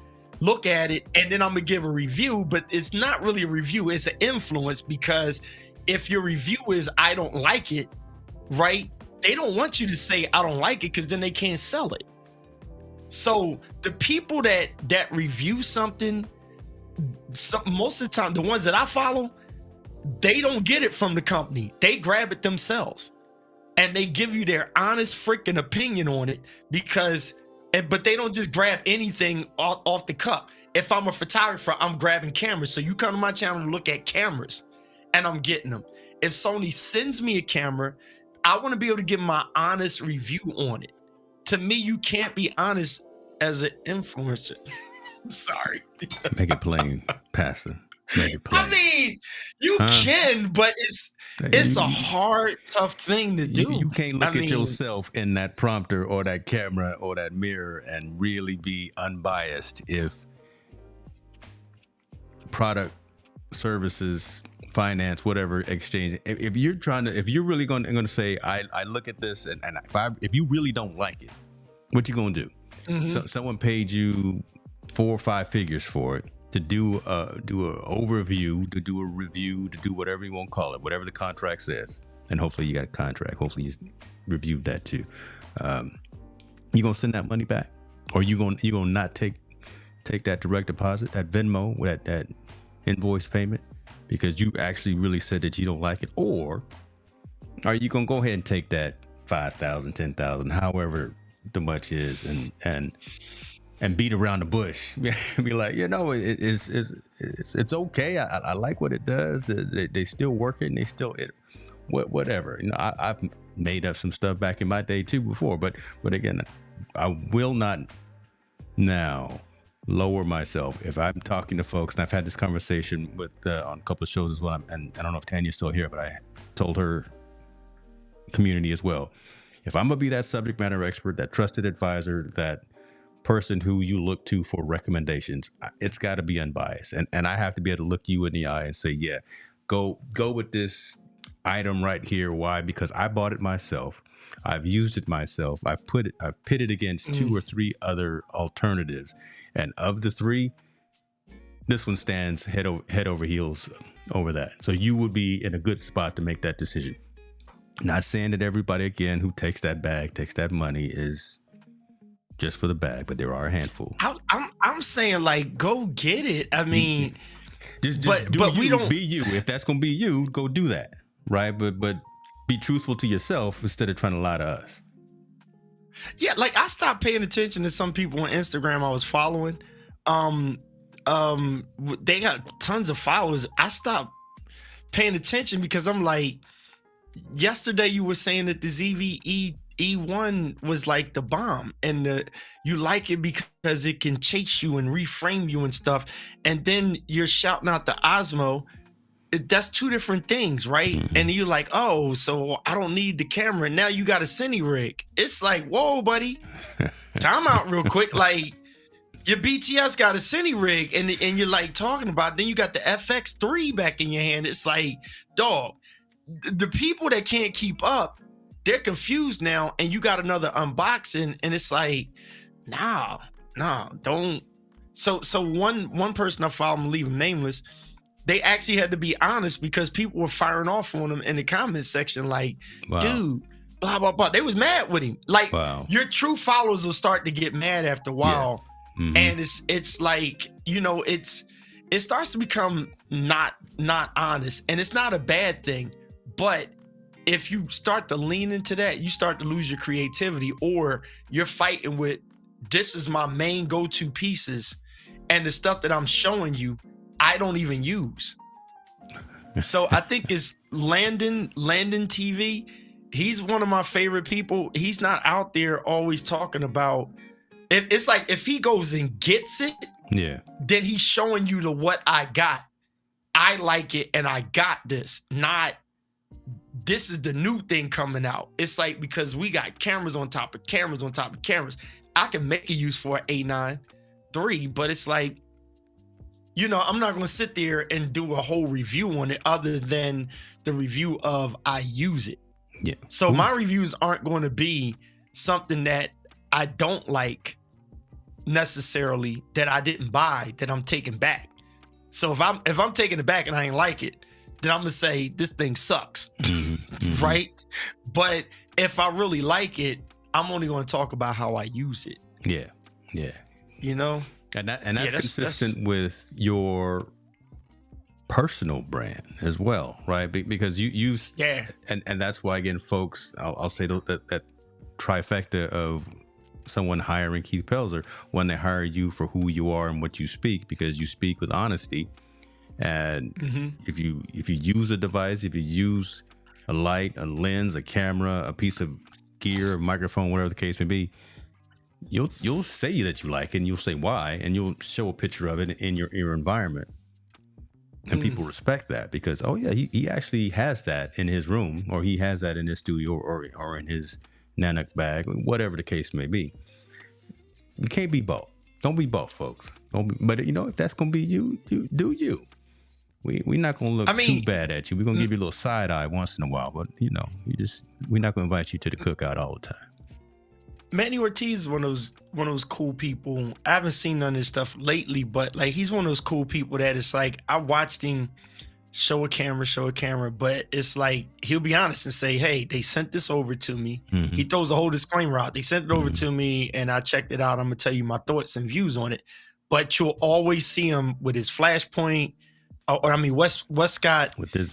Look at it, and then I'm gonna give a review, but it's not really a review, it's an influence, because if your review is I don't like it, right? They don't want you to say I don't like it, because then they can't sell it. So the people that review something, most of the time, the ones that I follow, they don't get it from the company. They grab it themselves and they give you their honest freaking opinion on it, but they don't just grab anything off the cup. If I'm a photographer, I'm grabbing cameras. So you come to my channel to look at cameras and I'm getting them. If Sony sends me a camera, I want to be able to give my honest review on it. To me, you can't be honest as an influencer. I'm sorry. Make it plain, Pastor. Make it plain. I mean, you can, but it's a hard, tough thing to do. You can't look at yourself in that prompter or that camera or that mirror and really be unbiased if product, services, finance, whatever exchange. If you're really going to say, I look at this and if you really don't like it, what you going to do? Mm-hmm. So someone paid you 4 or 5 figures for it. to do a overview, to do a review, to do whatever you want to call it, whatever the contract says. And hopefully you got a contract. Hopefully you reviewed that too. You gonna send that money back, or you gonna not take that direct deposit, that Venmo, that invoice payment, because you actually really said that you don't like it, or are you gonna go ahead and take that 5,000, 10,000, however the much is, and beat around the bush? Be like, it's okay. I like what it does. They still work it, and they still whatever. I've made up some stuff back in my day too before, but again, I will not now lower myself if I'm talking to folks. And I've had this conversation with on a couple of shows as well. And I don't know if Tanya's still here, but I told her community as well. If I'm gonna be that subject matter expert, that trusted advisor, that person who you look to for recommendations, it's got to be unbiased, and I have to be able to look you in the eye and say, yeah, go with this item right here. Why? Because I bought it myself. I've used it myself. I pitted against 2 or 3 other alternatives, and of the 3, this one stands head over heels over that. So you would be in a good spot to make that decision. Not saying that everybody, again, who takes that money is just for the bag, but there are a handful. I'm saying, like, go get it. I mean, but we don't be you. If that's gonna be you, go do that, right? But be truthful to yourself instead of trying to lie to us. Yeah, like, I stopped paying attention to some people on Instagram I was following. They got tons of followers. I stopped paying attention because I'm like, yesterday you were saying that the ZV E1 was like the bomb, and you like it because it can chase you and reframe you and stuff. And then you're shouting out the Osmo. That's 2 different things, right? Mm-hmm. And you're like, oh, so I don't need the camera. Now you got a Cine rig. It's like, whoa, buddy, time out real quick. Like, your BTS got a Cine rig, and you're like talking about it. Then you got the FX3 back in your hand. It's like, dog, the people that can't keep up, they're confused now, and you got another unboxing, and it's like, nah, don't. So one person I follow, I'm gonna leave him nameless. They actually had to be honest because people were firing off on him in the comments section, like, wow, dude, blah blah blah. They was mad with him. Like, wow, your true followers will start to get mad after a while, yeah. Mm-hmm. And it's like, it starts to become not honest, and it's not a bad thing, but if you start to lean into that, you start to lose your creativity, or you're fighting with, this is my main go-to pieces, and the stuff that I'm showing you, I don't even use. So I think it's Landon TV. He's one of my favorite people. He's not out there always talking about, it's like, if he goes and gets it, yeah, then he's showing you what I got. I like it, and I got this, not this is the new thing coming out. It's like, because we got cameras on top of cameras on top of cameras. I can make a use for an A9 III, but it's like, I'm not going to sit there and do a whole review on it other than the review of I use it. Yeah. So my reviews aren't going to be something that I don't like necessarily, that I didn't buy, that I'm taking back. So if I'm taking it back and I ain't like it, then I'm going to say this thing sucks. Mm-hmm. Right? But if I really like it, I'm only going to talk about how I use it. Yeah. Yeah. And that's consistent with your personal brand as well, right? Because you yeah, and that's why, again, folks, I'll say that trifecta of someone hiring Keith Pelzer, when they hire you for who you are and what you speak, because you speak with honesty, and mm-hmm. if you use a device, if you use a light, a lens, a camera, a piece of gear, a microphone, whatever the case may be, you'll say that you like it, and you'll say why, and you'll show a picture of it in your environment, and people respect that, because, oh yeah, he actually has that in his room, or he has that in his studio, or in his Nanook bag, whatever the case may be. You can't be both. Don't be both, folks. But if that's gonna be you, do you. We're not gonna look too bad at you. We're gonna give you a little side eye once in a while, but we're not gonna invite you to the cookout all the time. Manny Ortiz is one of those cool people. I haven't seen none of his stuff lately, but like he's one of those cool people that it's like I watched him show a camera, but it's like he'll be honest and say, hey, they sent this over to me. He throws a whole disclaimer out. They sent it over to me and I checked it out. I'm gonna tell you my thoughts and views on it. But you'll always see him with his Flashpoint, Westcott with his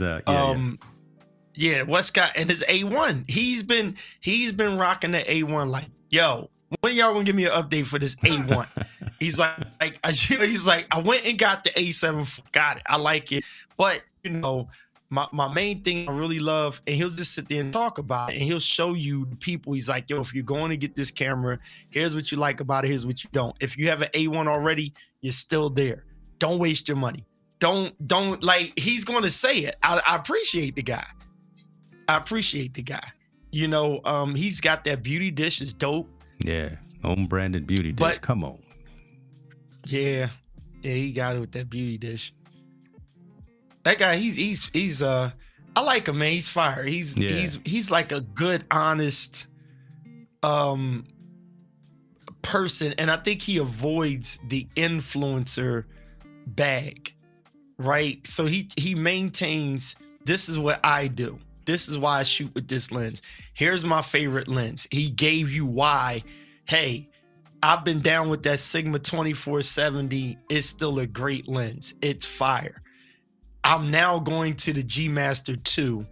Westcott and his A1. He's been rocking the A1 like, yo, when y'all gonna give me an update for this A1? He's like, I went and got the A7, got it. I like it. But you know, my main thing I really love, and he'll just sit there and talk about it, and he'll show you the people. He's like, yo, if you're going to get this camera, here's what you like about it, here's what you don't. If you have an A1 already, you're still there. Don't waste your money. Don't like, he's going to say it. I appreciate the guy. You know, he's got that beauty dish is dope. Yeah, own branded beauty dish. But, come on. Yeah, he got it with that beauty dish. That guy, he's I like him, man. He's fire. He's like a good, honest person, and I think he avoids the influencer bag, right? So he maintains, this is what I do. This is why I shoot with this lens. Here's my favorite lens. He gave you why. Hey, I've been down with that Sigma 2470. It's still a great lens. It's fire. I'm now going to the G Master 2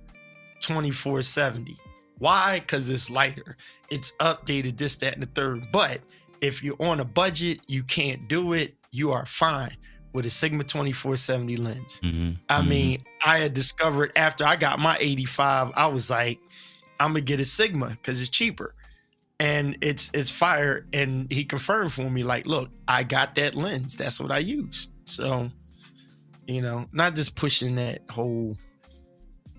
2470. Why? Because it's lighter. It's updated, this, that, and the third. But if you're on a budget, you can't do it. You are fine with a Sigma 2470 lens. I mean, I had discovered after I got my 85, I was like, I'm gonna get a Sigma because it's cheaper. And it's fire. And he confirmed for me, like, look, I got that lens. That's what I used. So, you know, not just pushing that whole,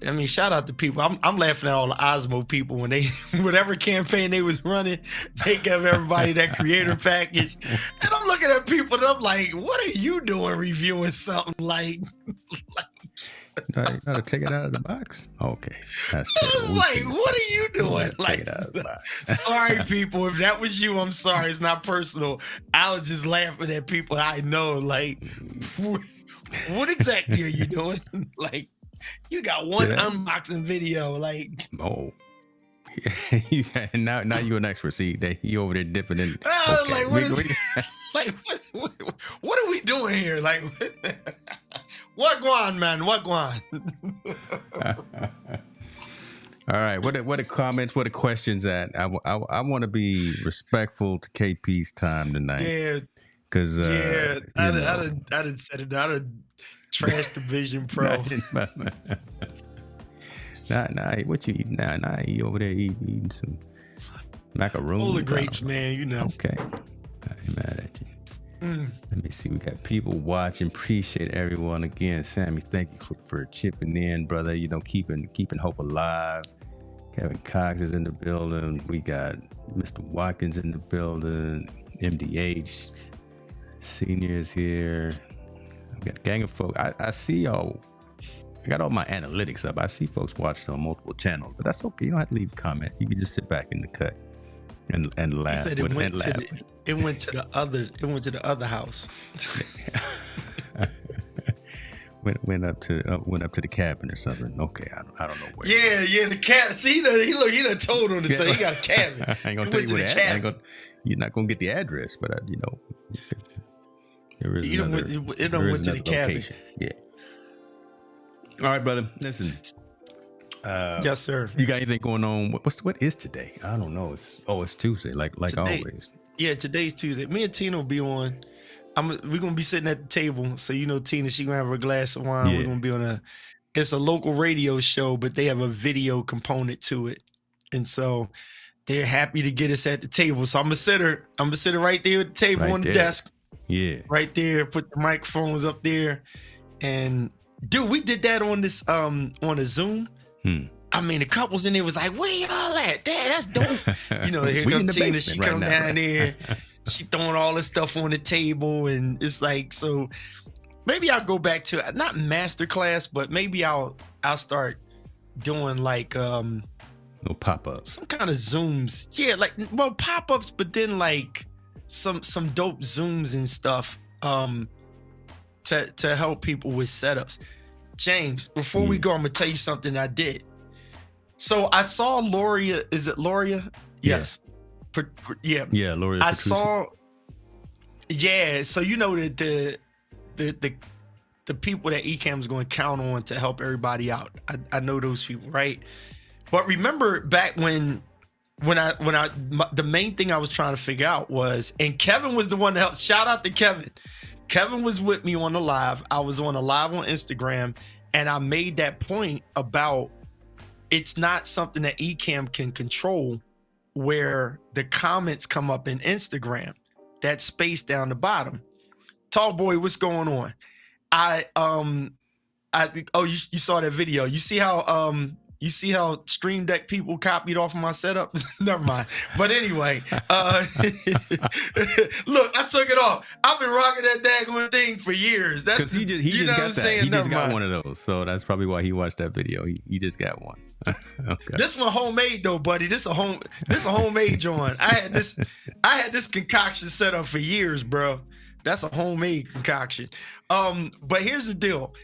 I mean, shout out to people. I'm laughing at all the Osmo people when they, whatever campaign they was running, they gave everybody that creator package. And I'm looking at people and I'm like, what are you doing reviewing something like no, you gotta take it out of the box. Okay, that's I was like, what are you doing? Like, sorry, people, if that was you, I'm sorry. It's not personal. I was just laughing at people I know. Like, what exactly are you doing? Like, you got one unboxing video. Like, now you're an expert. See, he over there dipping in. Like, what are we doing here? Like, what going, man? What going? All right. What are comments? What are questions at? I want to be respectful to KP's time tonight. Yeah. Because I didn't set it down. I done trashed the Vision Pro. What you eating now? Nah, you over there eating some macaroons. Full of grapes, man. You know. Okay. I ain't mad at you. Let me see. We got people watching. Appreciate everyone again. Sammy, thank you for chipping in, brother. You know, keeping hope alive. Kevin Cox is in the building. We got Mr. Watkins in the building. MDH Senior is here. We got a gang of folks. I see y'all. I got all my analytics up. I see folks watching on multiple channels, but that's okay. You don't have to leave a comment. You can just sit back in the cut and laugh. He said it went to the other house. went up to the cabin or something. Okay, I don't know where. Yeah, the cabin. See, he done told him to say he got a cabin. I ain't gonna tell you where you're not gonna get the address, but you know, there is it went to the cabin. Location. Yeah. All right, brother. Listen. Yes, sir. You got anything going on? What is today? I don't know. It's Tuesday, like today, always. Yeah, today's Tuesday. Me and Tina will be on. We're gonna be sitting at the table. So you know, Tina, she gonna have her glass of wine. Yeah. We're gonna be on it's a local radio show, but they have a video component to it, and so they're happy to get us at the table. So I'm gonna sit her right there at the table on the desk. Yeah, right there. Put the microphones up there, and dude, we did that on this on a Zoom. I mean, the couples in there was like, where y'all at? Dad, that's dope. You know, here comes Tina, she come down there, she throwing all this stuff on the table, and it's like, so maybe I'll go back to not masterclass, but maybe I'll start doing like No pop-ups. some kind of zooms. Yeah, like, well, pop-ups, but then like some dope zooms and stuff to help people with setups. James, before we go, I'm gonna tell you something I did. So I saw Loria. Is it Loria? Yes. Yeah. Yeah, Loria. I saw. Yeah. So you know that the people that Ecamm's going to count on to help everybody out. I know those people, right? But remember back when the main thing I was trying to figure out was, and Kevin was the one that helped. Shout out to Kevin. Kevin was with me on the live. I was on a live on Instagram, and I made that point about it's not something that Ecamm can control, where the comments come up in Instagram, that space down the bottom. Tall boy, what's going on? You saw that video. You see how Stream Deck people copied off of my setup? Never mind. But anyway, look, I took it off. I've been rocking that daggone thing for years. That's because he just got that. Saying? He just got one of those. So that's probably why he watched that video. He just got one. Okay. This one homemade though, buddy. This a homemade joint. I had this concoction set up for years, bro. That's a homemade concoction. But here's the deal.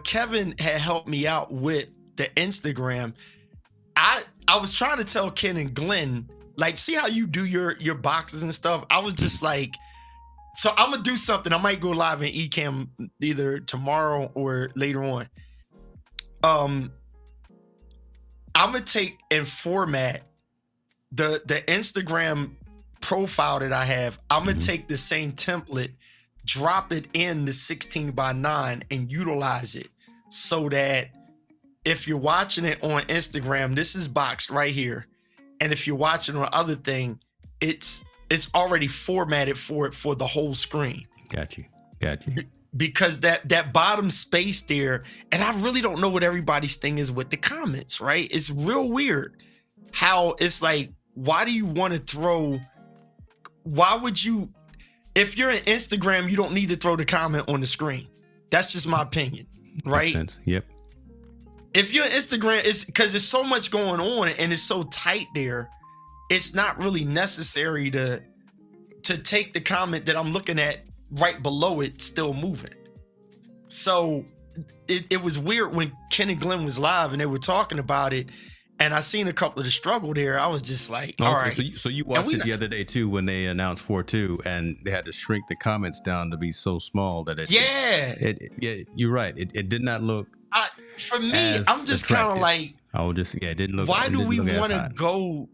Kevin had helped me out with the Instagram. I was trying to tell Ken and Glenn, like, see how you do your boxes and stuff. I was just like, so I'm gonna do something. I might go live in Ecamm either tomorrow or later on. I'm gonna take and format the Instagram profile that I have. I'm gonna take the same template, drop it in the 16:9 and utilize it, so that if you're watching it on Instagram, this is boxed right here, and if you're watching on other thing, it's already formatted for the whole screen. Got you. Because that bottom space there, and I really don't know what everybody's thing is with the comments, right? It's real weird how it's like, why do you want to throw? Why would you? If you're in Instagram, you don't need to throw the comment on the screen. That's just my opinion, right? Makes sense. Yep. If you're on Instagram, it's because there's so much going on and it's so tight there. It's not really necessary to take the comment that I'm looking at right below it still moving. So it was weird when Ken and Glenn was live and they were talking about it, and I seen a couple of the struggle there. I was just like, all right. So you watched it the other day too when they announced 4.2 and they had to shrink the comments down to be so small that it you're right. It did not look. For me, I'm just kind of like, it didn't look. Why do we want to go?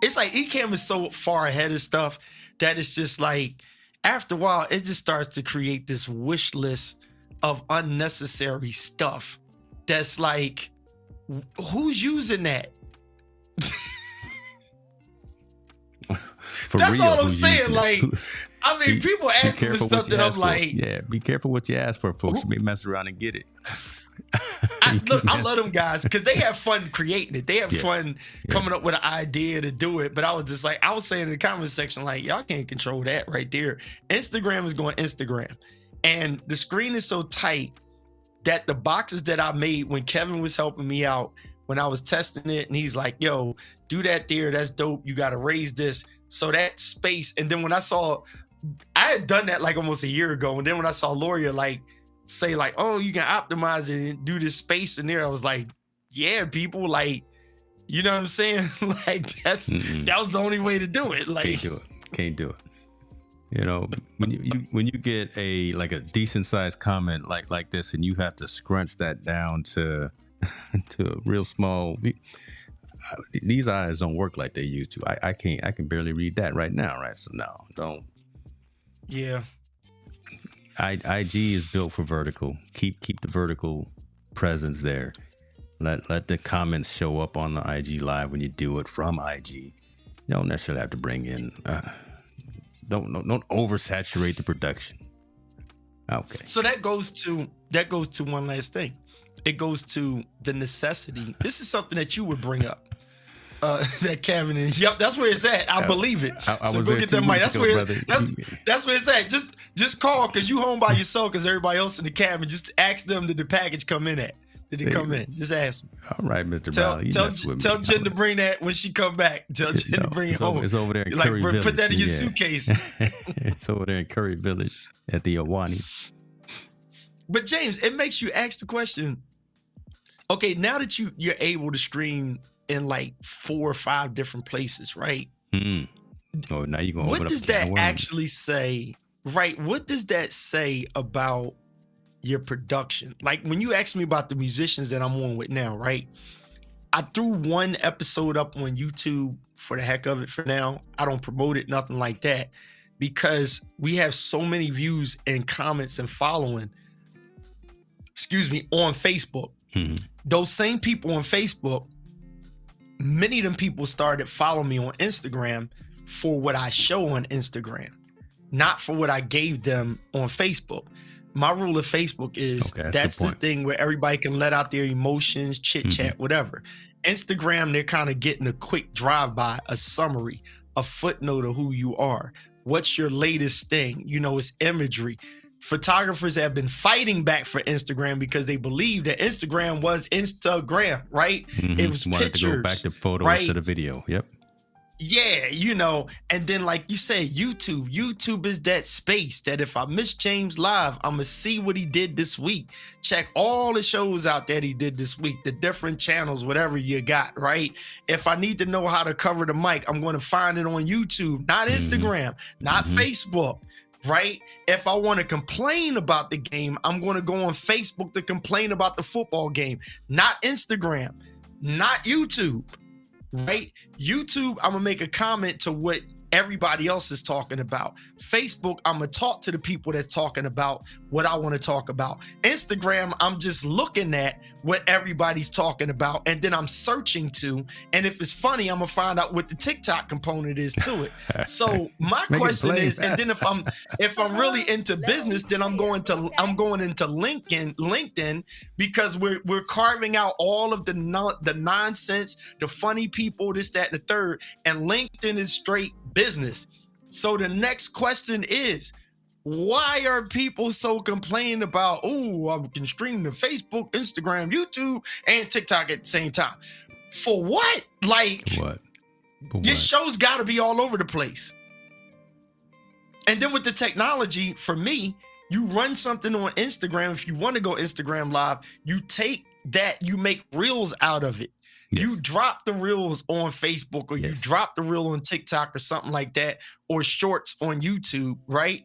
It's like Ecamm is so far ahead of stuff that it's just like, after a while, it just starts to create this wish list of unnecessary stuff. That's like, who's using that? That's all I'm saying. Like, I mean, people ask me stuff that I'm like, yeah, be careful what you ask for, folks. You may mess around and get it. I love them guys because they have fun creating it. They have fun coming up with an idea to do it. But I was just like, I was saying in the comment section, like, y'all can't control that right there. Instagram is going Instagram. And the screen is so tight that the boxes that I made when Kevin was helping me out, when I was testing it, and he's like, yo, do that there. That's dope. You got to raise this. So that space. And then when I had done that like almost a year ago. And then when I saw Loria like say like, oh, you can optimize it and do this space in there, I was like, yeah, people, like, you know what I'm saying? Like, that was the only way to do it. Like, can't do it. You know, when you get a decent sized comment like this, and you have to scrunch that down to a real small. These eyes don't work like they used to. I can barely read that right now, right? So no, don't. Yeah. IG is built for vertical. Keep the vertical presence there. Let the comments show up on the IG live when you do it from IG. You don't necessarily have to bring in. Don't oversaturate the production. Okay. So that goes to one last thing. It goes to the necessity. This is something that you would bring up. That cabin is. Yep, that's where it's at. I believe it. I So was go there get 2 that mic. weeks That's ago, where brother. that's where it's at. Just call because you home by yourself because everybody else in the cabin. Just ask them did the package come in at. Did it come in? Just ask them. All right, Mr. Tell Ballard, you tell mess with me. tell Jen to bring that when she come back. Tell Jen to bring it home. It's over there in Like Curry Village. put that in your Yeah. suitcase. It's over there in Curry Village at the Awani. But James, it makes you ask the question. Okay, now that you're able to stream in like 4 or 5 different places, right? Mm. Oh, now you're gonna What open up does a can of that worms. actually say? Right? What does that say about your production? Like when you ask me about the musicians that I'm on with now, right? I threw one episode up on YouTube for the heck of it for now. I don't promote it, nothing like that, because we have so many views and comments and following, on Facebook. Mhm. Those same people on Facebook, many of them people started following me on Instagram for what I show on Instagram, not for what I gave them on Facebook. My rule of Facebook is Okay, that's the the point. thing where everybody can let out their emotions, chit chat, whatever. Instagram, they're kind of getting a quick drive-by, a summary, a footnote of who you are. What's your latest thing? You know, it's imagery. Photographers have been fighting back for Instagram because they believe that Instagram was Instagram, right? Mhm. It was Wanted pictures. to go back to photos right? to the video. Yep. Yeah, you know, and then like you say, YouTube is that space that if I miss James live, I'm gonna see what he did this week. Check all the shows out that he did this week, the different channels, whatever you got, right? If I need to know how to cover the mic, I'm gonna find it on YouTube, not Instagram, not Facebook, right? If I want to complain about the game, I'm gonna go on Facebook to complain about the football game, not Instagram, not YouTube. Right? YouTube, I'm gonna make a comment to what everybody else is talking about. Facebook, I'm gonna talk to the people that's talking about what I want to talk about. Instagram, I'm just looking at what everybody's talking about, and then I'm searching to. And if it's funny, I'm gonna find out what the TikTok component is to it. So my Make it question plain. is, and then if I'm really into business, then I'm going into LinkedIn because we're carving out all of the nonsense, the funny people, this, that, and the third, and LinkedIn is straight business. So the next question is, why are people so complaining about, oh, I can stream to Facebook, Instagram, YouTube, and TikTok at the same time? For what? Like, What? For your what? show's got to be all over the place. And then with the technology, for me, you run something on Instagram. If you want to go Instagram live, you take that, you make reels out of it. Yes. You drop the reels on Facebook, or you Yes. drop the reel on TikTok or something like that, or shorts on YouTube, right?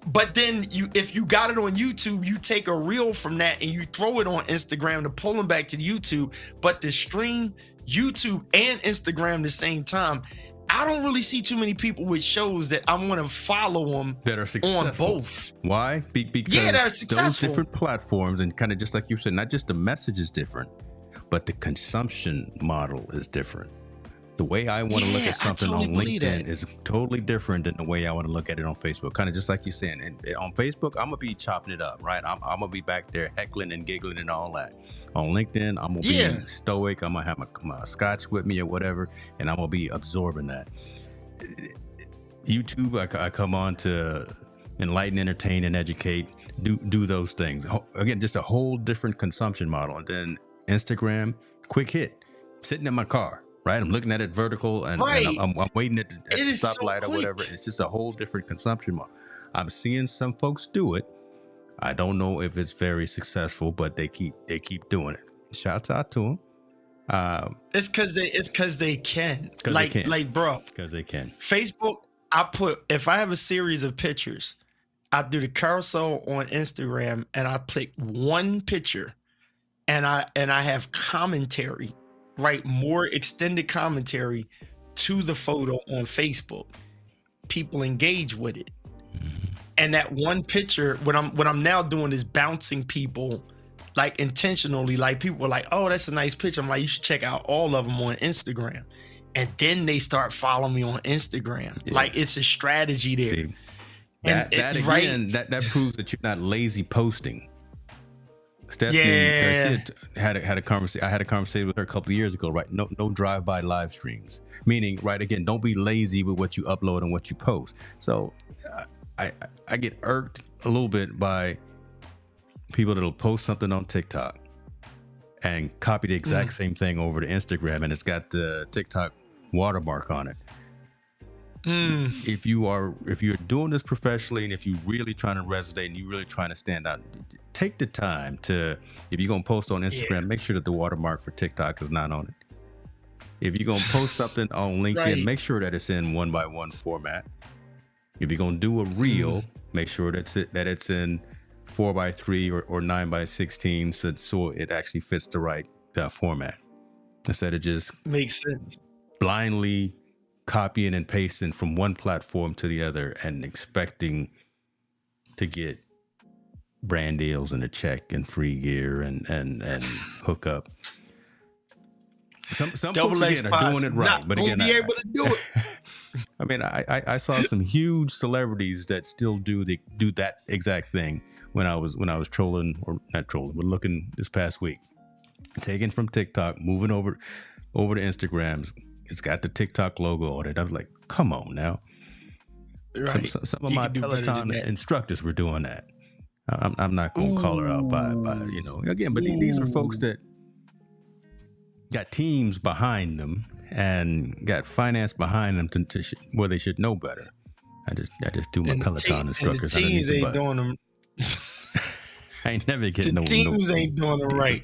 But then if you got it on YouTube, you take a reel from that and you throw it on Instagram to pull them back to the YouTube. But to stream YouTube and Instagram the same time, I don't really see too many people with shows that I'm going to follow them That are successful. on both. Why? Because Yeah, they're those successful. different platforms, and kind of just like you said, not just the message is different, but the consumption model is different. The way I want to look Yeah, at something I totally on believe LinkedIn that. is totally different than the way I want to look at it on Facebook. Kind of just like you're saying. And on Facebook, I'm gonna be chopping it up, right? I'm gonna be back there heckling and giggling and all that. On LinkedIn, I'm gonna be stoic. I'm gonna have my scotch with me or whatever, and I'm gonna be absorbing that. YouTube, I come on to enlighten, entertain, and educate. Do those things. Again, just a whole different consumption model. And then Instagram, quick hit, sitting in my car, right? I'm looking at it vertical, and I'm waiting at the stoplight or whatever. It's just a whole different consumption model. I'm seeing some folks do it. I don't know if it's very successful, but they keep doing it. Shouts out to them. It's because they can. Like, bro, because they can. Facebook, if I have a series of pictures, I do the carousel on Instagram and I click one picture and I have commentary, right? More extended commentary to the photo on Facebook. People engage with it. And that one picture, what I'm now doing is bouncing people like intentionally. Like people are like, oh, that's a nice picture. I'm like, you should check out all of them on Instagram. And then they start following me on Instagram. Yeah. Like it's a strategy there. See, that again, right? that proves that you're not lazy posting. Stephanie Yeah. Garcia had a conversation. I had a conversation with her a couple of years ago. Right, no drive-by live streams. Meaning, right, again, don't be lazy with what you upload and what you post. So, I get irked a little bit by people that'll post something on TikTok and copy the exact same thing over to Instagram, and it's got the TikTok watermark on it. If you're doing this professionally, and if you're really trying to resonate and you're really trying to stand out, take the time to, if you're gonna post on Instagram, make sure that the watermark for TikTok is not on it. If you're gonna post something on LinkedIn, Right. make sure that it's in 1x1 format. If you're gonna do a reel, make sure that it's in 4x3 or 9x16, so it actually fits the right format, instead of just Makes sense. blindly copying and pasting from one platform to the other and expecting to get brand deals and a check and free gear and hook up. Some folks again are doing it right, but again, be able to do it. I mean, I saw some huge celebrities that still do that exact thing when I was trolling, or not trolling, but looking this past week, taking from TikTok, moving over to Instagrams. It's got the TikTok logo on it. I was like, come on now. Right. Some of my Peloton instructors were doing that. I'm not going to call her out by again, but these are folks that got teams behind them and got finance behind them to where they should know better. I just do my Peloton instructors. And the teams ain't doing them. I ain't never getting the teams ain't doing it right.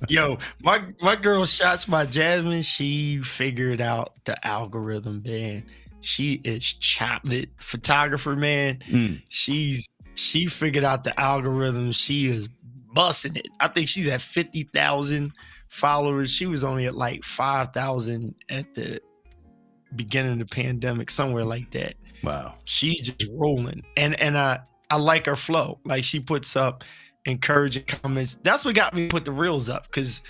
Yo, my girl Shots by Jasmine, she figured out the algorithm, man. She is chopped it. Photographer, man. She figured out the algorithm. She is busting it. I think she's at 50,000 followers. She was only at like 5,000 at the beginning of the pandemic, somewhere like that. Wow. She's just rolling. And I like her flow. Like, she puts up encouraging comments. That's what got me to put the reels up, because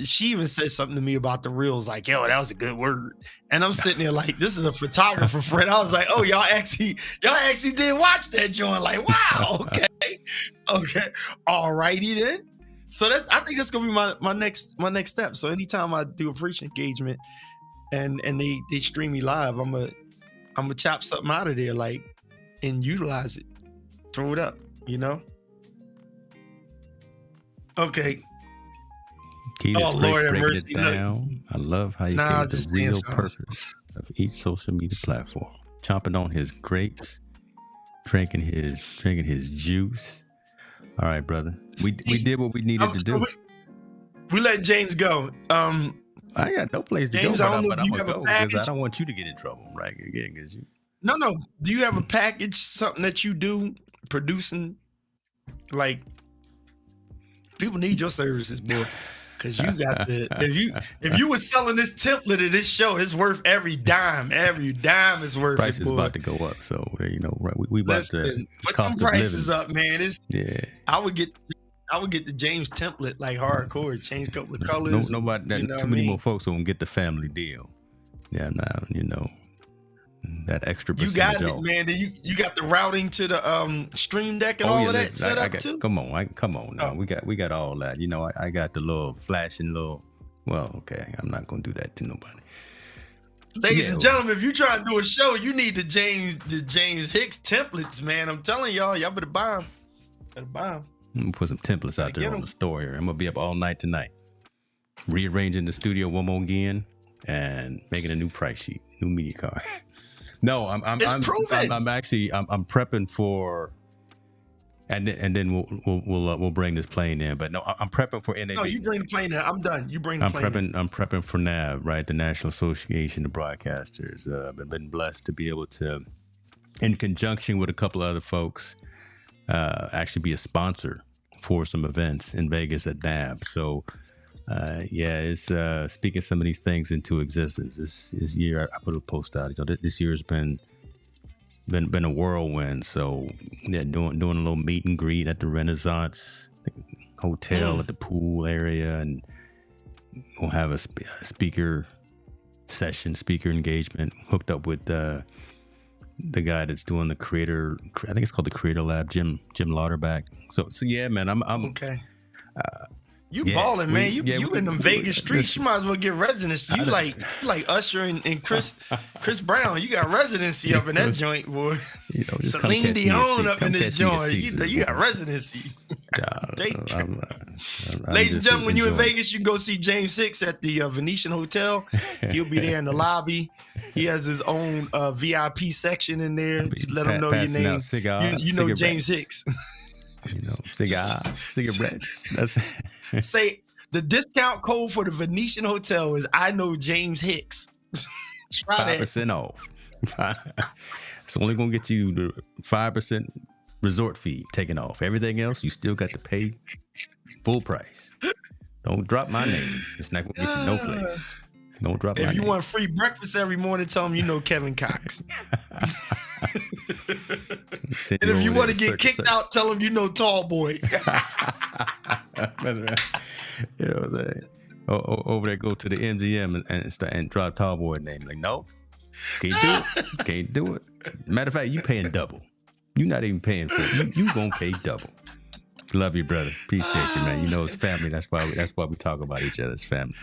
she even said something to me about the reels, like, yo, that was a good word. And I'm sitting there like, this is a photographer friend. I was like, oh, y'all actually did watch that joint. Like, wow, okay. All righty then. So I think that's gonna be my next step. So anytime I do a preach engagement and they stream me live, I'm gonna chop something out of there, like, and utilize it. Throw it up, Okay. Keita's Lord have mercy. I love how you gave the real purpose of each social media platform. Chomping on his grapes, drinking his juice. All right, brother. We did what we needed to do. We let James go. I got no place to James, go, but I'm gonna go because I package? don't want you to get in trouble, right? Again, because you. No. Do you have a package, something that you do, producing? Like, people need your services, boy. Because you got if you were selling this template of this show, it's worth every dime. Every dime is worth price it, boy. Price is about to go up, so right. We about to put cost them of prices living up, man. Yeah. I would get the James template, like hardcore, change a couple of colors. Nobody, too many more folks won't get the family deal. Yeah, now that extra percentage. You got it, man. You got the routing to the Stream Deck and all of that set up too. Come on now. We got all that. I got the little flashing little. Well, okay, I'm not gonna do that to nobody. Ladies and gentlemen, if you try to do a show, you need the James Hicks templates, man. I'm telling y'all better buy them. I'm gonna put some templates out there on the store here. I'm gonna be up all night tonight, rearranging the studio one more again and making a new price sheet, new media card. No, I'm actually prepping for, and then we'll bring this plane in. But no, I'm prepping for NAB. No, you bring the plane in. I'm done. You bring the plane in. I'm prepping for NAB, right? The National Association of Broadcasters. I've been blessed to be able to, in conjunction with a couple of other folks, actually be a sponsor for some events in Vegas at NAB. So. It's speaking some of these things into existence. This year, I put a post out. This year has been a whirlwind. So doing a little meet and greet at the Renaissance Hotel at the pool area, and we'll have a speaker engagement hooked up with the guy that's doing the creator. I think it's called the Creator Lab, Jim Lauterbach. So yeah, man, I'm okay. You Yeah, balling, man. You we- in them Vegas streets. You might as well get residency. You like Usher and Chris Brown. You got residency up in that joint, boy. just come Celine catch me at Dion up come in this catch me at joint. Caesars, You got man. residency. Take- I'm Ladies and just gentlemen, when you in enjoying. Vegas, you can go see James Hicks at the Venetian Hotel. He'll be there in the lobby. He has his own VIP section in there. Just let him know your Passing out name. cigars, You know James cigarettes. Hicks. Cigars, cigarettes. That's Say the discount code for the Venetian Hotel is I know James Hicks. Try that. 5% off. It's only gonna get you the 5% resort fee taken off. Everything else, you still got to pay full price. Don't drop my name. It's not gonna get you no place. Don't drop my If name. you want free breakfast every morning, tell them you know Kevin Cox. Send And if you over want to there get Circus kicked out, tell them you know Tall Boy. That's right. You know what I'm saying? Over there, go to the MGM and start and drop Tall Boy name. Like, no, can't do it. Can't do it. Matter of fact, you paying double. You're not even paying for it. You gonna pay double. Love you, brother. Appreciate you, man. You know it's family. That's why we talk about each other. It's family.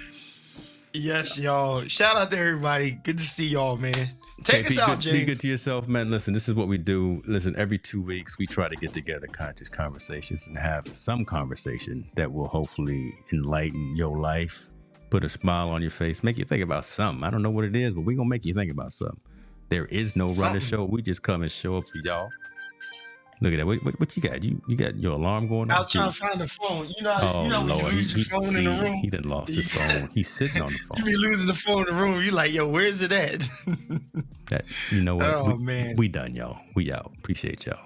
Yes, y'all. Shout out to everybody. Good to see y'all, man. Take us out, Be James. good to yourself, man. Listen, this is what we do. Listen, every 2 weeks we try to get together conscious conversations and have some conversation that will hopefully enlighten your life, put a smile on your face, make you think about something. I don't know what it is, but we're gonna make you think about something. There is no run the show. We just come and show up for y'all. Look at that. What you got? You got your alarm going I off? was trying to find the phone. You know Oh, when Lord. you lose your phone in the room. He done lost his phone. He's sitting on the You phone. be losing the phone in the room. You like, yo, where's it at? You know what? Oh, man. We done, y'all. We out. Appreciate y'all.